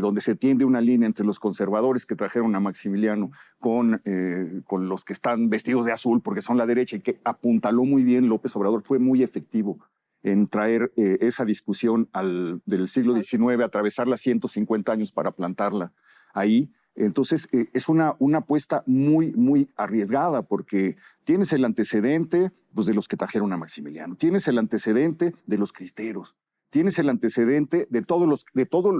donde se tiende una línea entre los conservadores que trajeron a Maximiliano con los que están vestidos de azul porque son la derecha y que apuntaló muy bien López Obrador, fue muy efectivo en traer esa discusión del siglo XIX, atravesarla 150 años para plantarla ahí. Entonces, es una apuesta muy, muy arriesgada porque tienes el antecedente pues, de los que trajeron a Maximiliano, tienes el antecedente de los cristeros, tienes el antecedente de todo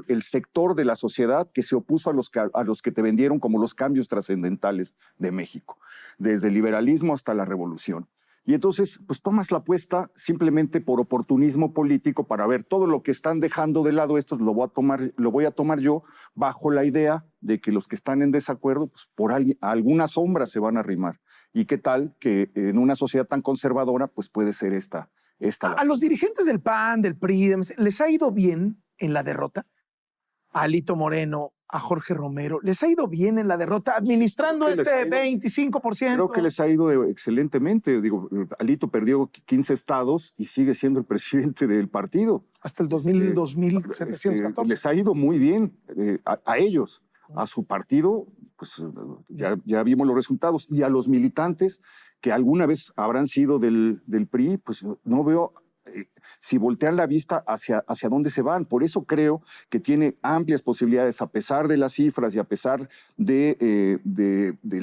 el sector de la sociedad que se opuso a los que te vendieron como los cambios trascendentales de México, desde el liberalismo hasta la revolución. Y entonces, pues tomas la apuesta simplemente por oportunismo político para ver todo lo que están dejando de lado estos, lo voy a tomar yo bajo la idea de que los que están en desacuerdo, pues por a alguna sombra se van a arrimar. ¿Y qué tal que en una sociedad tan conservadora, pues puede ser esta A los dirigentes del PAN, del PRI, ¿les ha ido bien en la derrota? A Alito Moreno, a Jorge Romero, ¿les ha ido bien en la derrota administrando 25%? Creo que les ha ido excelentemente. Digo, Alito perdió 15 estados y sigue siendo el presidente del partido. Hasta el 2714. Les ha ido muy bien a ellos, a su partido, pues ya vimos los resultados. Y a los militantes que alguna vez habrán sido del PRI, pues no veo si voltean la vista hacia dónde se van. Por eso creo que tiene amplias posibilidades, a pesar de las cifras y a pesar del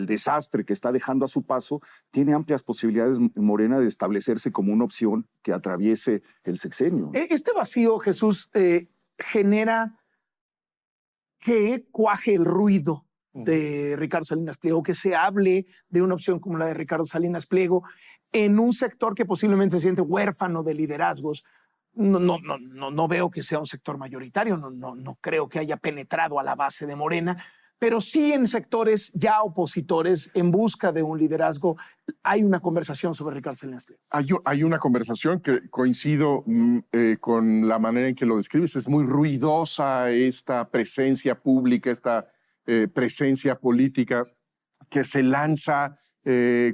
desastre que está dejando a su paso, tiene amplias posibilidades Morena de establecerse como una opción que atraviese el sexenio. Este vacío, Jesús, genera que cuaje el ruido de Ricardo Salinas Pliego, que se hable de una opción como la de Ricardo Salinas Pliego en un sector que posiblemente se siente huérfano de liderazgos. No veo que sea un sector mayoritario, no creo que haya penetrado a la base de Morena, pero sí en sectores ya opositores en busca de un liderazgo hay una conversación sobre Ricardo Salinas Pliego. Hay una conversación que coincido con la manera en que lo describes. Es muy ruidosa esta presencia pública, esta presencia política que se lanza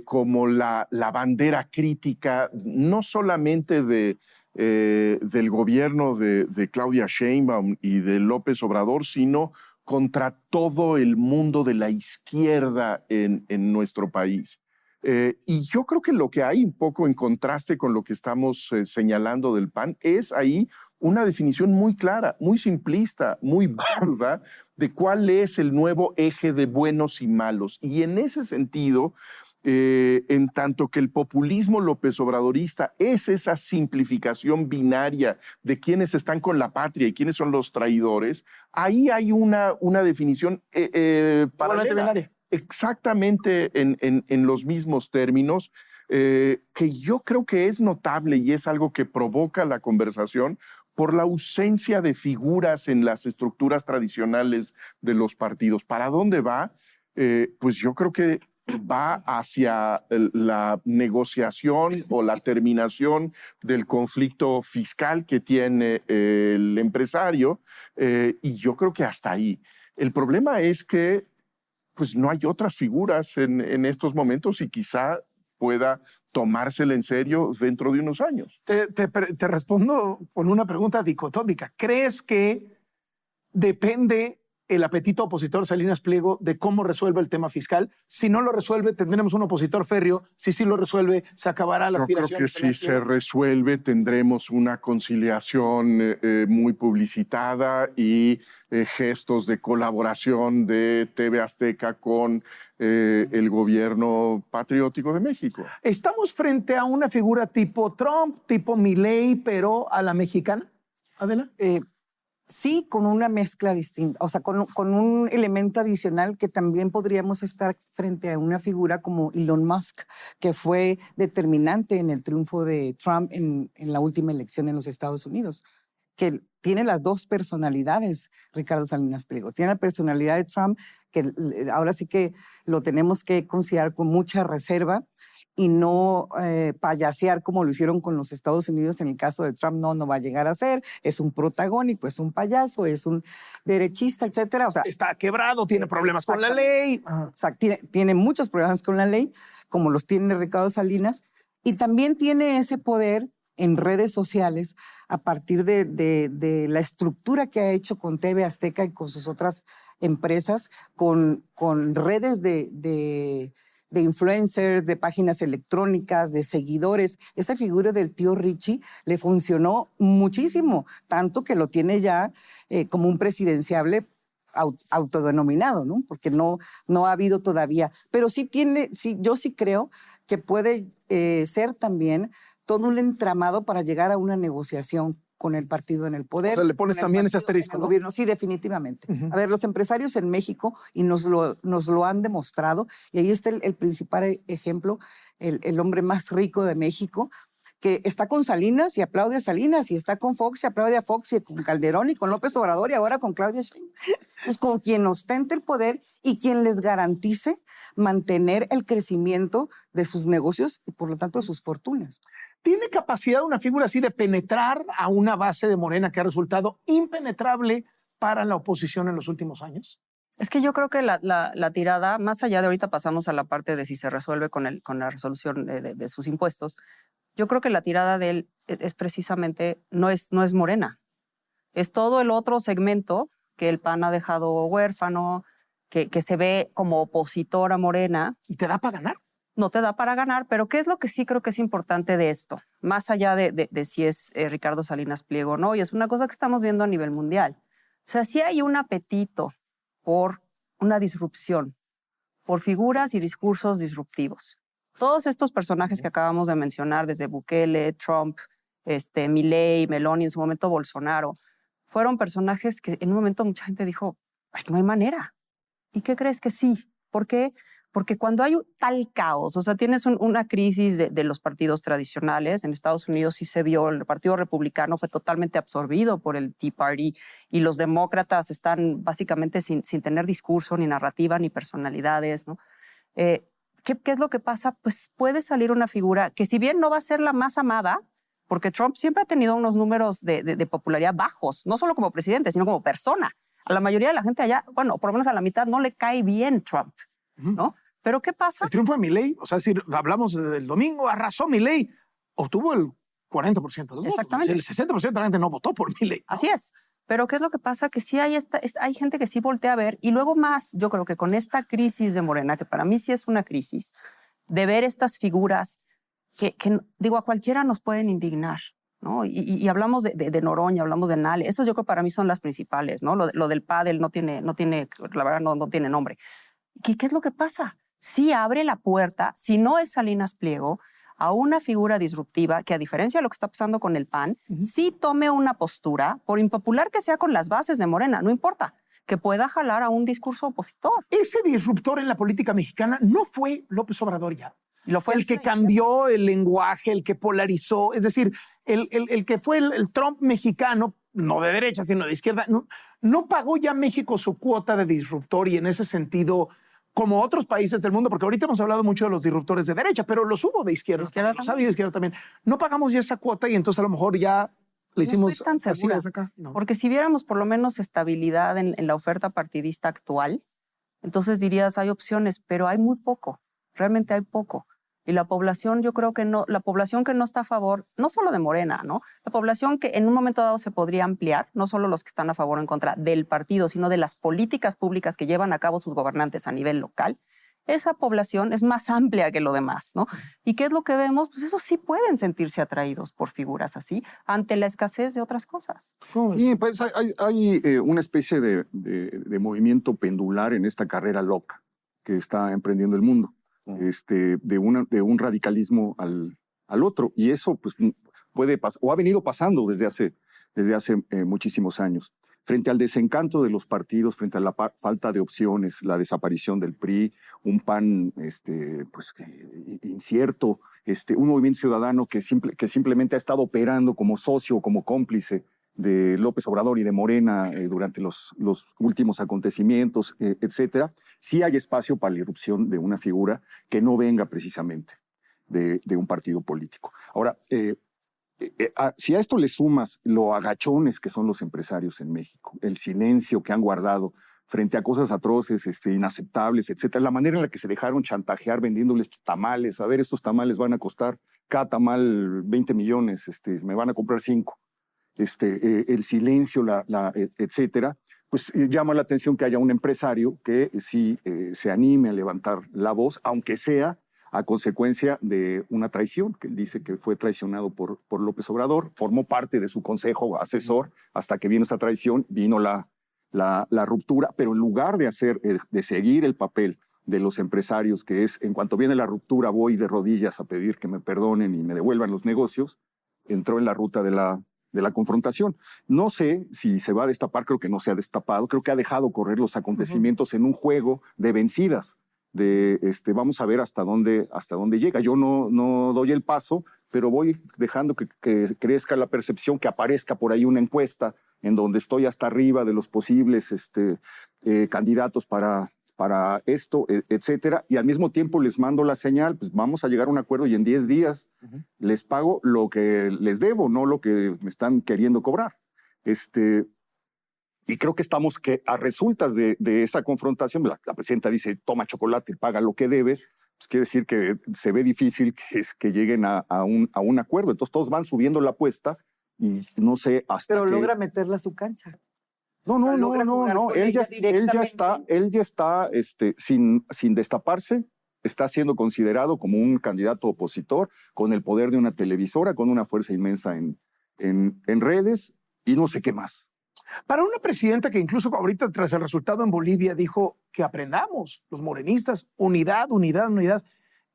como la bandera crítica, no solamente del gobierno de Claudia Sheinbaum y de López Obrador, sino contra todo el mundo de la izquierda en nuestro país. Y yo creo que lo que hay un poco en contraste con lo que estamos señalando del PAN es ahí una definición muy clara, muy simplista, muy burda de cuál es el nuevo eje de buenos y malos. Y en ese sentido, en tanto que el populismo López Obradorista es esa simplificación binaria de quiénes están con la patria y quiénes son los traidores, ahí hay una definición paralela. Exactamente en los mismos términos, que yo creo que es notable y es algo que provoca la conversación por la ausencia de figuras en las estructuras tradicionales de los partidos. ¿Para dónde va? Pues yo creo que va hacia la negociación o la terminación del conflicto fiscal que tiene el empresario, y yo creo que hasta ahí. El problema es que pues no hay otras figuras en estos momentos y quizá pueda tomársela en serio dentro de unos años. Te respondo con una pregunta dicotómica. ¿Crees que depende el apetito opositor Salinas Pliego de cómo resuelve el tema fiscal? Si no lo resuelve, tendremos un opositor férreo. Si sí lo resuelve, se acabará la aspiración. Yo creo que si se resuelve, tendremos una conciliación muy publicitada y gestos de colaboración de TV Azteca con el gobierno patriótico de México. ¿Estamos frente a una figura tipo Trump, tipo Milei, pero a la mexicana? Adela. Sí, con una mezcla distinta, o sea, con un elemento adicional que también podríamos estar frente a una figura como Elon Musk, que fue determinante en el triunfo de Trump en la última elección en los Estados Unidos, que tiene las dos personalidades, Ricardo Salinas Pliego. Tiene la personalidad de Trump, que ahora sí que lo tenemos que considerar con mucha reserva, y no payasear como lo hicieron con los Estados Unidos en el caso de Trump. No va a llegar a ser, es un protagónico, es un payaso, es un derechista, etcétera. O sea, está quebrado, tiene problemas con la ley. Tiene muchos problemas con la ley, como los tiene Ricardo Salinas, y también tiene ese poder en redes sociales a partir de la estructura que ha hecho con TV Azteca y con sus otras empresas, con redes de influencers, de páginas electrónicas, de seguidores. Esa figura del tío Richie le funcionó muchísimo, tanto que lo tiene ya como un presidenciable autodenominado, ¿no? Porque no ha habido todavía. Pero yo sí creo que puede ser también todo un entramado para llegar a una negociación con el partido en el poder. O sea, le pones también ese asterisco, ¿no? Gobierno. Sí, definitivamente. A ver, los empresarios en México, y nos lo han demostrado, y ahí está el principal ejemplo, el hombre más rico de México, que está con Salinas y aplaude a Salinas, y está con Fox y aplaude a Fox, y con Calderón y con López Obrador, y ahora con Claudia Sheinbaum. Entonces, con quien ostente el poder y quien les garantice mantener el crecimiento de sus negocios y, por lo tanto, de sus fortunas. ¿Tiene capacidad una figura así de penetrar a una base de Morena que ha resultado impenetrable para la oposición en los últimos años? Es que yo creo que la tirada, más allá de ahorita pasamos a la parte de si se resuelve con la resolución de sus impuestos, yo creo que la tirada de él es precisamente, no es Morena, es todo el otro segmento que el PAN ha dejado huérfano, que se ve como opositor a Morena. ¿Y te da para ganar? No te da para ganar, pero ¿qué es lo que sí creo que es importante de esto? Más allá de si es Ricardo Salinas Pliego o no, y es una cosa que estamos viendo a nivel mundial. O sea, sí hay un apetito por una disrupción, por figuras y discursos disruptivos. Todos estos personajes que acabamos de mencionar, desde Bukele, Trump, Milei, Meloni, en su momento Bolsonaro, fueron personajes que en un momento mucha gente dijo, ay, no hay manera. ¿Y qué crees que sí? ¿Por qué? Porque cuando hay tal caos, o sea, tienes una crisis de los partidos tradicionales, en Estados Unidos sí se vio, el Partido Republicano fue totalmente absorbido por el Tea Party y los demócratas están básicamente sin tener discurso, ni narrativa, ni personalidades, ¿no? ¿Qué es lo que pasa? Pues puede salir una figura que si bien no va a ser la más amada, porque Trump siempre ha tenido unos números de popularidad bajos, no solo como presidente, sino como persona. A la mayoría de la gente allá, bueno, por lo menos a la mitad, no le cae bien Trump, ¿no? Pero ¿qué pasa? El triunfo de Milei, o sea, si hablamos del domingo, arrasó Milei, obtuvo el 40% de los votos. Exactamente. El 60% de la gente no votó por Milei, ¿no? Así es. Pero ¿qué es lo que pasa? Que sí hay gente que sí voltea a ver, y luego más, yo creo que con esta crisis de Morena, que para mí sí es una crisis, de ver estas figuras que digo, a cualquiera nos pueden indignar, ¿no? Y hablamos de Noroña, hablamos de Nale, esas yo creo que para mí son las principales, ¿no? Lo del pádel no tiene, la verdad no tiene nombre. ¿Qué es lo que pasa? sí abre la puerta, si no es Salinas Pliego, a una figura disruptiva que, a diferencia de lo que está pasando con el PAN, sí tome una postura, por impopular que sea con las bases de Morena, no importa, que pueda jalar a un discurso opositor. Ese disruptor en la política mexicana no fue López Obrador ya. Lo fue El que cambió el lenguaje, el que polarizó, es decir, el que fue el Trump mexicano, no de derecha, sino de izquierda, no pagó ya México su cuota de disruptor, y en ese sentido, como otros países del mundo, porque ahorita hemos hablado mucho de los disruptores de derecha, pero los hubo de izquierda, los ha habido de izquierda también. No pagamos ya esa cuota y entonces a lo mejor ya le hicimos estoy tan segura, así acá. No. Porque si viéramos por lo menos estabilidad en la oferta partidista actual, entonces dirías hay opciones, pero hay muy poco, realmente hay poco. Y la población, yo creo que no, la población que no está a favor, no solo de Morena, ¿no? La población que en un momento dado se podría ampliar, no solo los que están a favor o en contra del partido, sino de las políticas públicas que llevan a cabo sus gobernantes a nivel local, esa población es más amplia que lo demás, ¿no? ¿Y qué es lo que vemos? Pues eso sí pueden sentirse atraídos por figuras así ante la escasez de otras cosas. Sí, pues hay una especie de movimiento pendular en esta carrera loca que está emprendiendo el mundo. De un radicalismo al otro, y eso pues puede pasar, o ha venido pasando desde hace muchísimos años. Frente al desencanto de los partidos, frente a la falta de opciones, la desaparición del PRI, un PAN pues, incierto, un movimiento ciudadano que simplemente ha estado operando como socio, como cómplice de López Obrador y de Morena durante los últimos acontecimientos, etcétera, sí hay espacio para la irrupción de una figura que no venga precisamente de un partido político. Ahora, si a esto le sumas lo agachones que son los empresarios en México, el silencio que han guardado frente a cosas atroces, inaceptables, etcétera, la manera en la que se dejaron chantajear vendiéndoles tamales, a ver, estos tamales van a costar cada tamal 20 millones, me van a comprar 5. El silencio, etcétera, pues llama la atención que haya un empresario que sí se anime a levantar la voz, aunque sea a consecuencia de una traición, que él dice que fue traicionado por López Obrador, formó parte de su consejo asesor hasta que vino esta traición, vino la ruptura, pero en lugar de seguir el papel de los empresarios, que es en cuanto viene la ruptura voy de rodillas a pedir que me perdonen y me devuelvan los negocios, entró en la ruta de la confrontación. No sé si se va a destapar, creo que no se ha destapado, creo que ha dejado correr los acontecimientos en un juego de vencidas, vamos a ver hasta dónde llega. Yo no doy el paso, pero voy dejando que crezca la percepción, que aparezca por ahí una encuesta en donde estoy hasta arriba de los posibles candidatos para esto, etcétera, y al mismo tiempo les mando la señal, pues vamos a llegar a un acuerdo y en 10 días les pago lo que les debo, no lo que me están queriendo cobrar. Y creo que estamos a resultas de esa confrontación, la presidenta dice, toma chocolate, paga lo que debes, pues quiere decir que se ve difícil que lleguen a un acuerdo. Entonces todos van subiendo la apuesta y no sé hasta Pero logra meterla a su cancha. No. Él ya está sin destaparse, está siendo considerado como un candidato opositor, con el poder de una televisora, con una fuerza inmensa en redes y no sé qué más. Para una presidenta que incluso ahorita tras el resultado en Bolivia dijo que aprendamos, los morenistas, unidad.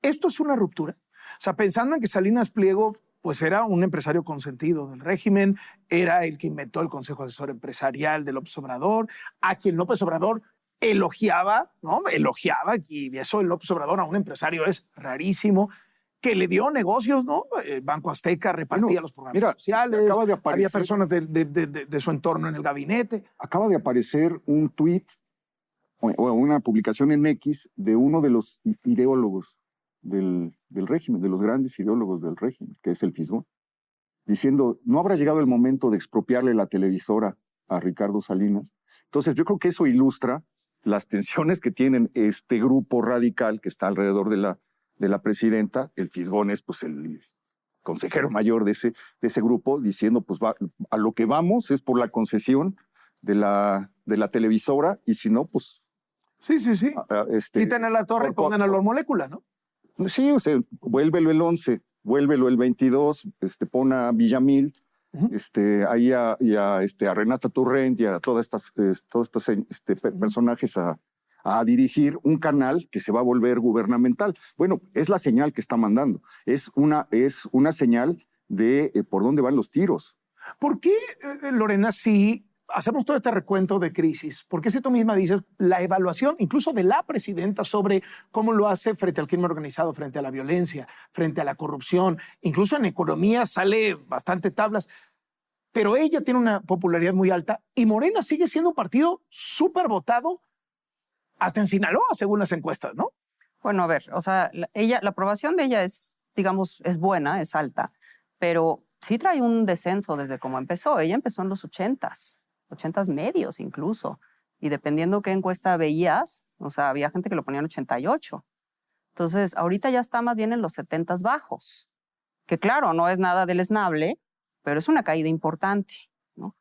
¿Esto es una ruptura? O sea, pensando en que Salinas Pliego pues era un empresario consentido del régimen, era el que inventó el Consejo Asesor Empresarial de López Obrador, a quien López Obrador elogiaba, ¿no? Y eso el López Obrador a un empresario es rarísimo, que le dio negocios, ¿no? Banco Azteca repartía los programas sociales, había personas de su entorno en el gabinete. Acaba de aparecer un tuit o una publicación en X de uno de los ideólogos del régimen, de los grandes ideólogos del régimen, que es el Fisgón, diciendo, ¿no habrá llegado el momento de expropiarle la televisora a Ricardo Salinas? Entonces yo creo que eso ilustra las tensiones que tienen este grupo radical que está alrededor de la presidenta. El Fisgón es pues el consejero mayor de ese grupo, diciendo pues a lo que vamos es por la concesión de la televisora, y si no pues sí. Quiten a la torre y pongan a la molécula, ¿no? Sí, o sea, vuélvelo el 11, vuélvelo el 22, pon a Villamil, ahí a Renata Turrent y a todos estos personajes a a dirigir un canal que se va a volver gubernamental. Bueno, es la señal que está mandando. Es una señal de por dónde van los tiros. ¿Por qué, Lorena, si hacemos todo este recuento de crisis, por qué si tú misma dices la evaluación incluso de la presidenta sobre cómo lo hace frente al crimen organizado, frente a la violencia, frente a la corrupción, incluso en economía sale bastante tablas, pero ella tiene una popularidad muy alta y Morena sigue siendo un partido súper votado hasta en Sinaloa, según las encuestas, ¿no? Bueno, a ver, o sea, la aprobación de ella es, digamos, es buena, es alta, pero sí trae un descenso desde cómo empezó. Ella empezó en los 80s medios incluso, y dependiendo qué encuesta veías, o sea, había gente que lo ponía en 88. Entonces, ahorita ya está más bien en los 70s bajos, que claro, no es nada deleznable, pero es una caída importante, ¿no?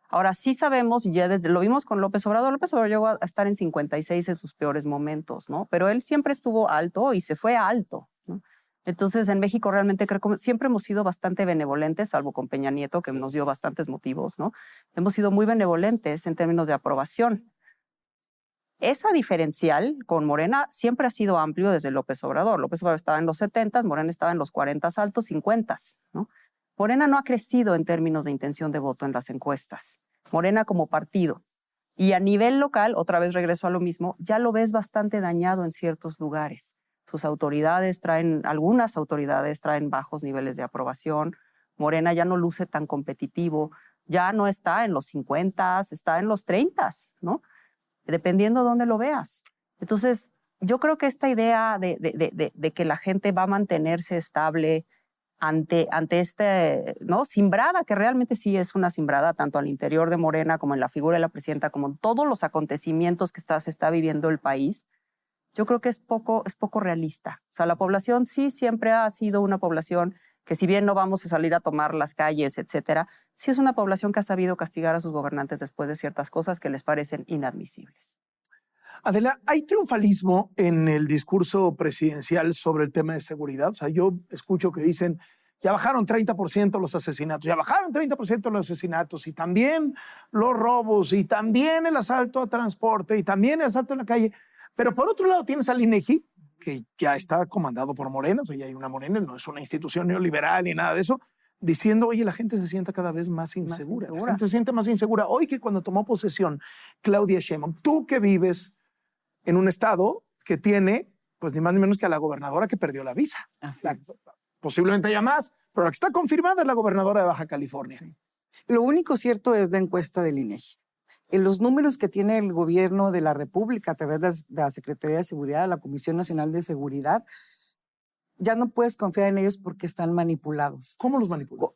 Ahora sí sabemos, y ya desde lo vimos con López Obrador llegó a estar en 56 en sus peores momentos, ¿no? Pero él siempre estuvo alto y se fue alto, ¿no? Entonces, en México realmente creo que siempre hemos sido bastante benevolentes, salvo con Peña Nieto, que nos dio bastantes motivos, ¿no? Hemos sido muy benevolentes en términos de aprobación. Esa diferencial con Morena siempre ha sido amplio desde López Obrador. López Obrador estaba en los 70s, Morena estaba en los 40s altos, 50s, ¿no? Morena no ha crecido en términos de intención de voto en las encuestas. Morena como partido. Y a nivel local, otra vez regreso a lo mismo, ya lo ves bastante dañado en ciertos lugares. Algunas autoridades traen bajos niveles de aprobación. Morena ya no luce tan competitivo, ya no está en los 50s, está en los 30s, ¿no? Dependiendo de dónde lo veas. Entonces, yo creo que esta idea de que la gente va a mantenerse estable ante ¿no? Simbrada, que realmente sí es una simbrada, tanto al interior de Morena como en la figura de la presidenta, como en todos los acontecimientos que se está viviendo el país, yo creo que es poco realista. O sea, la población sí siempre ha sido una población que, si bien no vamos a salir a tomar las calles, etcétera, sí es una población que ha sabido castigar a sus gobernantes después de ciertas cosas que les parecen inadmisibles. Adela, ¿hay triunfalismo en el discurso presidencial sobre el tema de seguridad? O sea, yo escucho que dicen, ya bajaron 30% los asesinatos, ya bajaron 30% los asesinatos, y también los robos, y también el asalto a transporte, y también el asalto en la calle. Pero por otro lado tienes al INEGI, que ya está comandado por Morena, o sea, ya hay una Morena, no es una institución neoliberal ni nada de eso, diciendo, oye, la gente se siente cada vez más insegura. La gente se siente más insegura hoy que cuando tomó posesión Claudia Sheinbaum. Tú que vives en un estado que tiene, pues ni más ni menos que a la gobernadora que perdió la visa. Posiblemente haya más, pero la que está confirmada es la gobernadora de Baja California. Sí. Lo único cierto es la encuesta del INEGI. En los números que tiene el gobierno de la República a través de la Secretaría de Seguridad, la Comisión Nacional de Seguridad, ya no puedes confiar en ellos porque están manipulados. ¿Cómo los manipulan?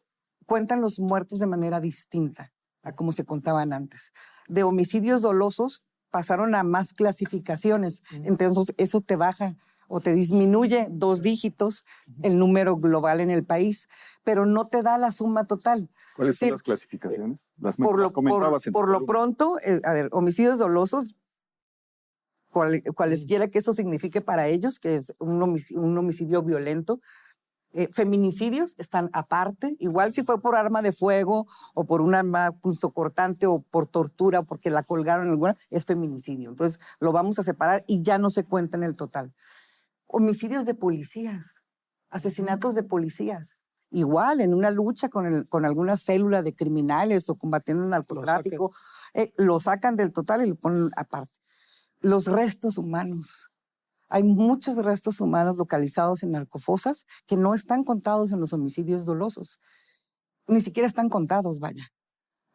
Cuentan los muertos de manera distinta a como se contaban antes. De homicidios dolosos pasaron a más clasificaciones. Entonces eso te baja o te disminuye 2 dígitos el número global en el país, pero no te da la suma total. ¿Cuáles son las clasificaciones? Por lo pronto, a ver, homicidios dolosos, cualesquiera que eso signifique para ellos, que es un homicidio violento. Feminicidios están aparte, igual si fue por arma de fuego o por un arma punzocortante o por tortura porque la colgaron en alguna, es feminicidio. Entonces lo vamos a separar y ya no se cuenta en el total. Homicidios de policías, asesinatos de policías, igual en una lucha con alguna célula de criminales o combatiendo el narcotráfico, lo sacan del total y lo ponen aparte. Los restos humanos. Hay muchos restos humanos localizados en narcofosas que no están contados en los homicidios dolosos. Ni siquiera están contados, vaya.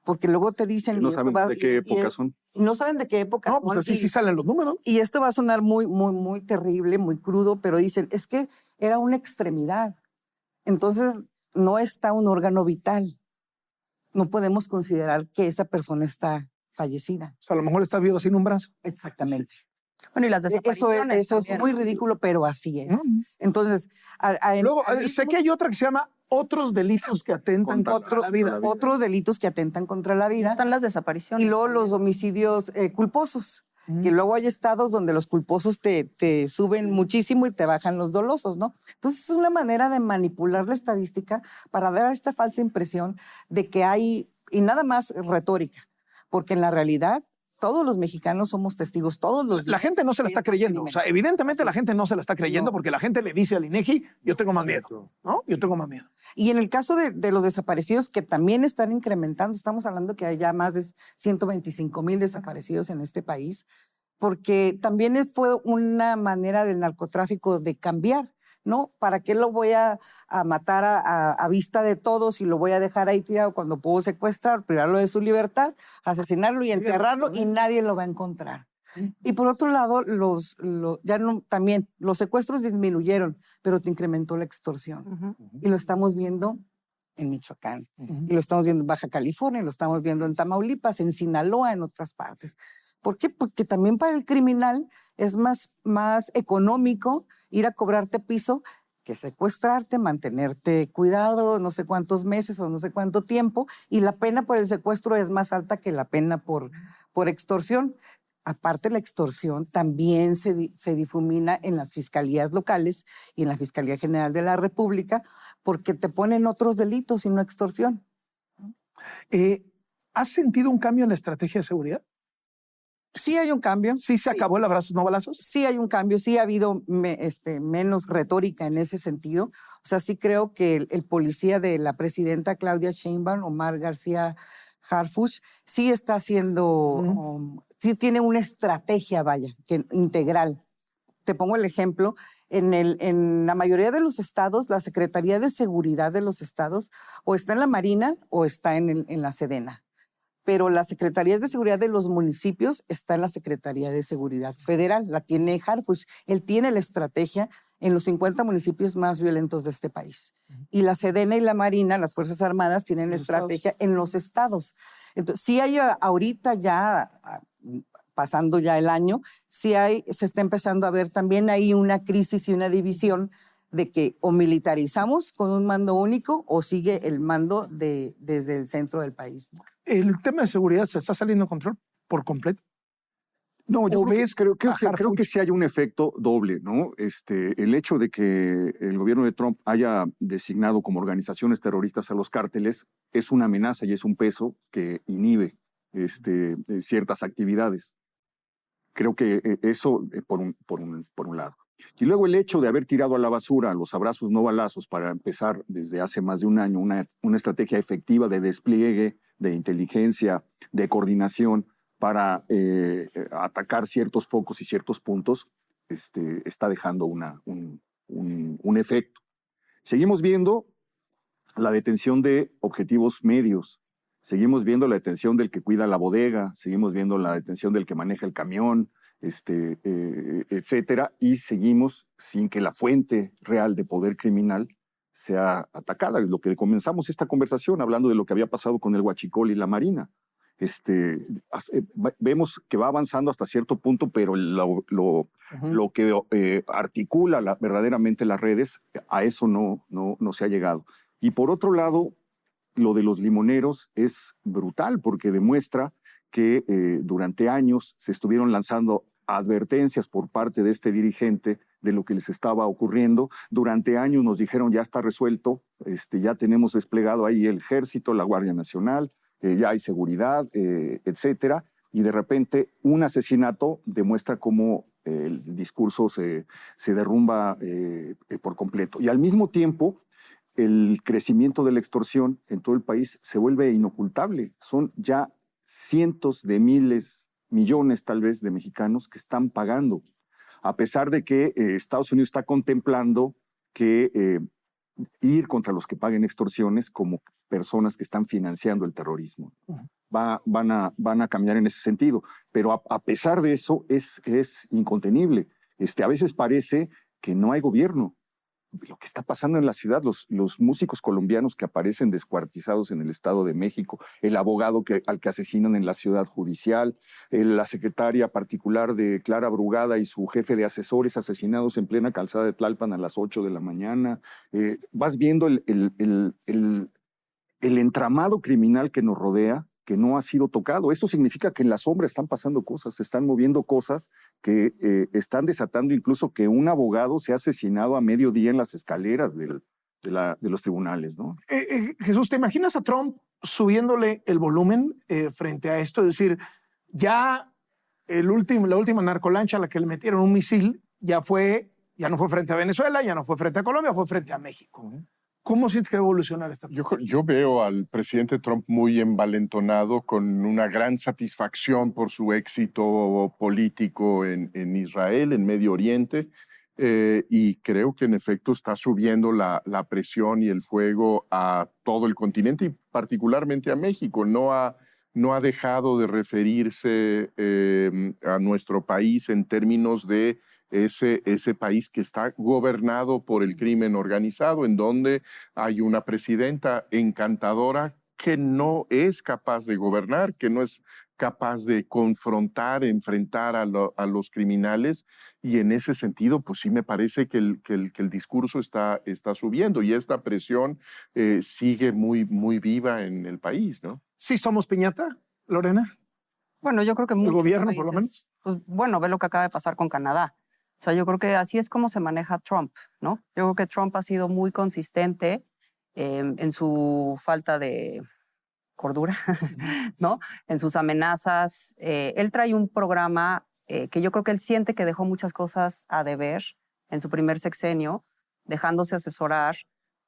Porque luego te dicen... No saben de qué época son. No saben de qué época son. No, pues así sí salen los números. Y esto va a sonar muy, muy, muy terrible, muy crudo, pero dicen, es que era una extremidad. Entonces, no está un órgano vital. No podemos considerar que esa persona está fallecida. O sea, a lo mejor está vivo sin un brazo. Exactamente. Bueno, y las desapariciones Eso es muy ridículo, pero así es. Entonces, luego, sé que hay otra que se llama otros delitos que atentan contra la vida. Otros delitos que atentan contra la vida. Están las desapariciones. Y luego los homicidios culposos. Que luego hay estados donde los culposos te suben muchísimo y te bajan los dolosos, ¿no? Entonces es una manera de manipular la estadística para dar esta falsa impresión de que hay, y nada más retórica, porque en la realidad todos los mexicanos somos testigos todos los días. La gente no se la está creyendo. O sea, evidentemente la gente no se la está creyendo No. porque la gente le dice al INEGI, yo tengo más miedo, ¿no? Yo tengo más miedo. Y en el caso de los desaparecidos, que también están incrementando, estamos hablando que hay ya más de 125,000 desaparecidos en este país, porque también fue una manera del narcotráfico de cambiar, ¿no? ¿Para qué lo voy a matar a vista de todos y lo voy a dejar ahí tirado cuando puedo secuestrar, privarlo de su libertad, asesinarlo y enterrarlo y nadie lo va a encontrar? Y por otro lado, también los secuestros disminuyeron, pero te incrementó la extorsión. Y lo estamos viendo en Michoacán, y lo estamos viendo en Baja California, y lo estamos viendo en Tamaulipas, en Sinaloa, en otras partes. ¿Por qué? Porque también para el criminal es más económico ir a cobrarte piso que secuestrarte, mantenerte cuidado no sé cuántos meses o no sé cuánto tiempo, y la pena por el secuestro es más alta que la pena por extorsión. Aparte, la extorsión también se difumina en las fiscalías locales y en la Fiscalía General de la República porque te ponen otros delitos y no extorsión. ¿Has sentido un cambio en la estrategia de seguridad? Sí hay un cambio. ¿Sí se acabó el abrazos no balazos? Sí hay un cambio, sí ha habido menos retórica en ese sentido. O sea, sí creo que el policía de la presidenta Claudia Sheinbaum, Omar García Harfuch, sí está haciendo, sí tiene una estrategia, integral. Te pongo el ejemplo, en la mayoría de los estados, la Secretaría de Seguridad de los estados o está en la Marina o está en la Sedena. Pero la Secretaría de Seguridad de los municipios está en la Secretaría de Seguridad Federal, la tiene Harfuch. Él tiene la estrategia en los 50 municipios más violentos de este país. Y la Sedena y la Marina, las Fuerzas Armadas, tienen la estrategia en los estados. Entonces, sí hay ahorita ya, pasando ya el año, se está empezando a ver también ahí una crisis y una división de que o militarizamos con un mando único o sigue el mando desde el centro del país, ¿no? ¿El tema de seguridad se está saliendo de control por completo? No, yo creo Harfuch? que sí hay un efecto doble, ¿no? El hecho de que el gobierno de Trump haya designado como organizaciones terroristas a los cárteles es una amenaza y es un peso que inhibe ciertas actividades. Creo que eso por un lado. Y luego el hecho de haber tirado a la basura los abrazos no balazos para empezar desde hace más de un año una estrategia efectiva de despliegue, de inteligencia, de coordinación para atacar ciertos focos y ciertos puntos, está dejando un efecto. Seguimos viendo la detención de objetivos medios, seguimos viendo la detención del que cuida la bodega, seguimos viendo la detención del que maneja el camión, etcétera, y seguimos sin que la fuente real de poder criminal sea atacada. Lo que comenzamos esta conversación hablando de lo que había pasado con el Huachicol y la Marina. Vemos que va avanzando hasta cierto punto, pero lo que articula verdaderamente las redes, a eso no se ha llegado. Y por otro lado, lo de los limoneros es brutal porque demuestra que durante años se estuvieron lanzando advertencias por parte de este dirigente de lo que les estaba ocurriendo. Durante años nos dijeron ya está resuelto, ya tenemos desplegado ahí el ejército, la Guardia Nacional, ya hay seguridad, etcétera. Y de repente un asesinato demuestra cómo el discurso se derrumba por completo. Y al mismo tiempo, el crecimiento de la extorsión en todo el país se vuelve inocultable. Son ya cientos de miles, millones tal vez de mexicanos que están pagando, a pesar de que Estados Unidos está contemplando que ir contra los que paguen extorsiones como personas que están financiando el terrorismo. Van a caminar en ese sentido, pero a pesar de eso es incontenible. A veces parece que no hay gobierno. Lo que está pasando en la ciudad, los músicos colombianos que aparecen descuartizados en el Estado de México, el abogado al que asesinan en la ciudad judicial, la secretaria particular de Clara Brugada y su jefe de asesores asesinados en plena calzada de Tlalpan a las 8 de la mañana. Vas viendo el entramado criminal que nos rodea, que no ha sido tocado. Esto significa que en la sombra están pasando cosas, se están moviendo cosas que están desatando incluso que un abogado sea asesinado a mediodía en las escaleras de los tribunales, ¿no? Jesús, ¿te imaginas a Trump subiéndole el volumen frente a esto? Es decir, ya la última narcolancha a la que le metieron un misil ya no fue frente a Venezuela, ya no fue frente a Colombia, fue frente a México. ¿Cómo sientes que va a evolucionar esta? Yo veo al presidente Trump muy envalentonado, con una gran satisfacción por su éxito político en Israel, en Medio Oriente, y creo que en efecto está subiendo la presión y el fuego a todo el continente y particularmente a México. No ha dejado de referirse a nuestro país en términos de ese país que está gobernado por el crimen organizado, en donde hay una presidenta encantadora que no es capaz de gobernar, que no es capaz de confrontar, enfrentar a los criminales, y en ese sentido, pues sí me parece que el discurso está subiendo y esta presión sigue muy, muy viva en el país, ¿no? ¿Sí somos piñata, Lorena? Bueno, yo creo que ¿El muchos gobierno, por lo países, pues, bueno, ve lo que acaba de pasar con Canadá. O sea, yo creo que así es como se maneja Trump, ¿no? Yo creo que Trump ha sido muy consistente en su falta de cordura, ¿no? En sus amenazas. Él trae un programa que yo creo que él siente que dejó muchas cosas a deber en su primer sexenio, dejándose asesorar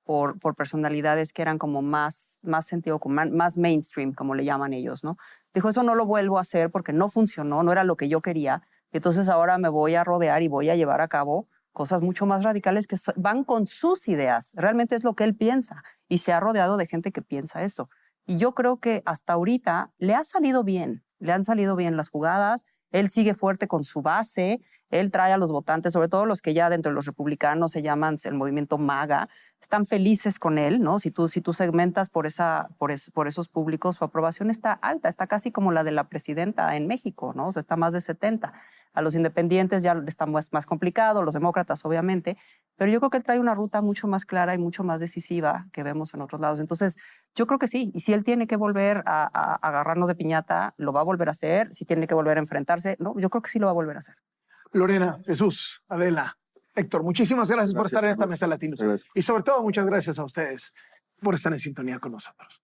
por personalidades que eran como más sentido común, más mainstream, como le llaman ellos, ¿no? Dijo, eso no lo vuelvo a hacer porque no funcionó, no era lo que yo quería. Entonces ahora me voy a rodear y voy a llevar a cabo cosas mucho más radicales que van con sus ideas. Realmente es lo que él piensa y se ha rodeado de gente que piensa eso. Y yo creo que hasta ahorita le ha salido bien, le han salido bien las jugadas. Él sigue fuerte con su base, él trae a los votantes, sobre todo los que ya dentro de los republicanos se llaman el movimiento MAGA, están felices con él, ¿no? Si tú segmentas por esos públicos, su aprobación está alta, está casi como la de la presidenta en México, ¿no? O sea, está más de 70. A los independientes ya está más complicado, los demócratas obviamente, pero yo creo que él trae una ruta mucho más clara y mucho más decisiva que vemos en otros lados. Entonces, yo creo que sí, y si él tiene que volver a agarrarnos de piñata, lo va a volver a hacer, si tiene que volver a enfrentarse, no, yo creo que sí lo va a volver a hacer. Lorena, Jesús, Adela, Héctor, muchísimas gracias por estar en esta mesa Latinos. Gracias. Y sobre todo, muchas gracias a ustedes por estar en sintonía con nosotros.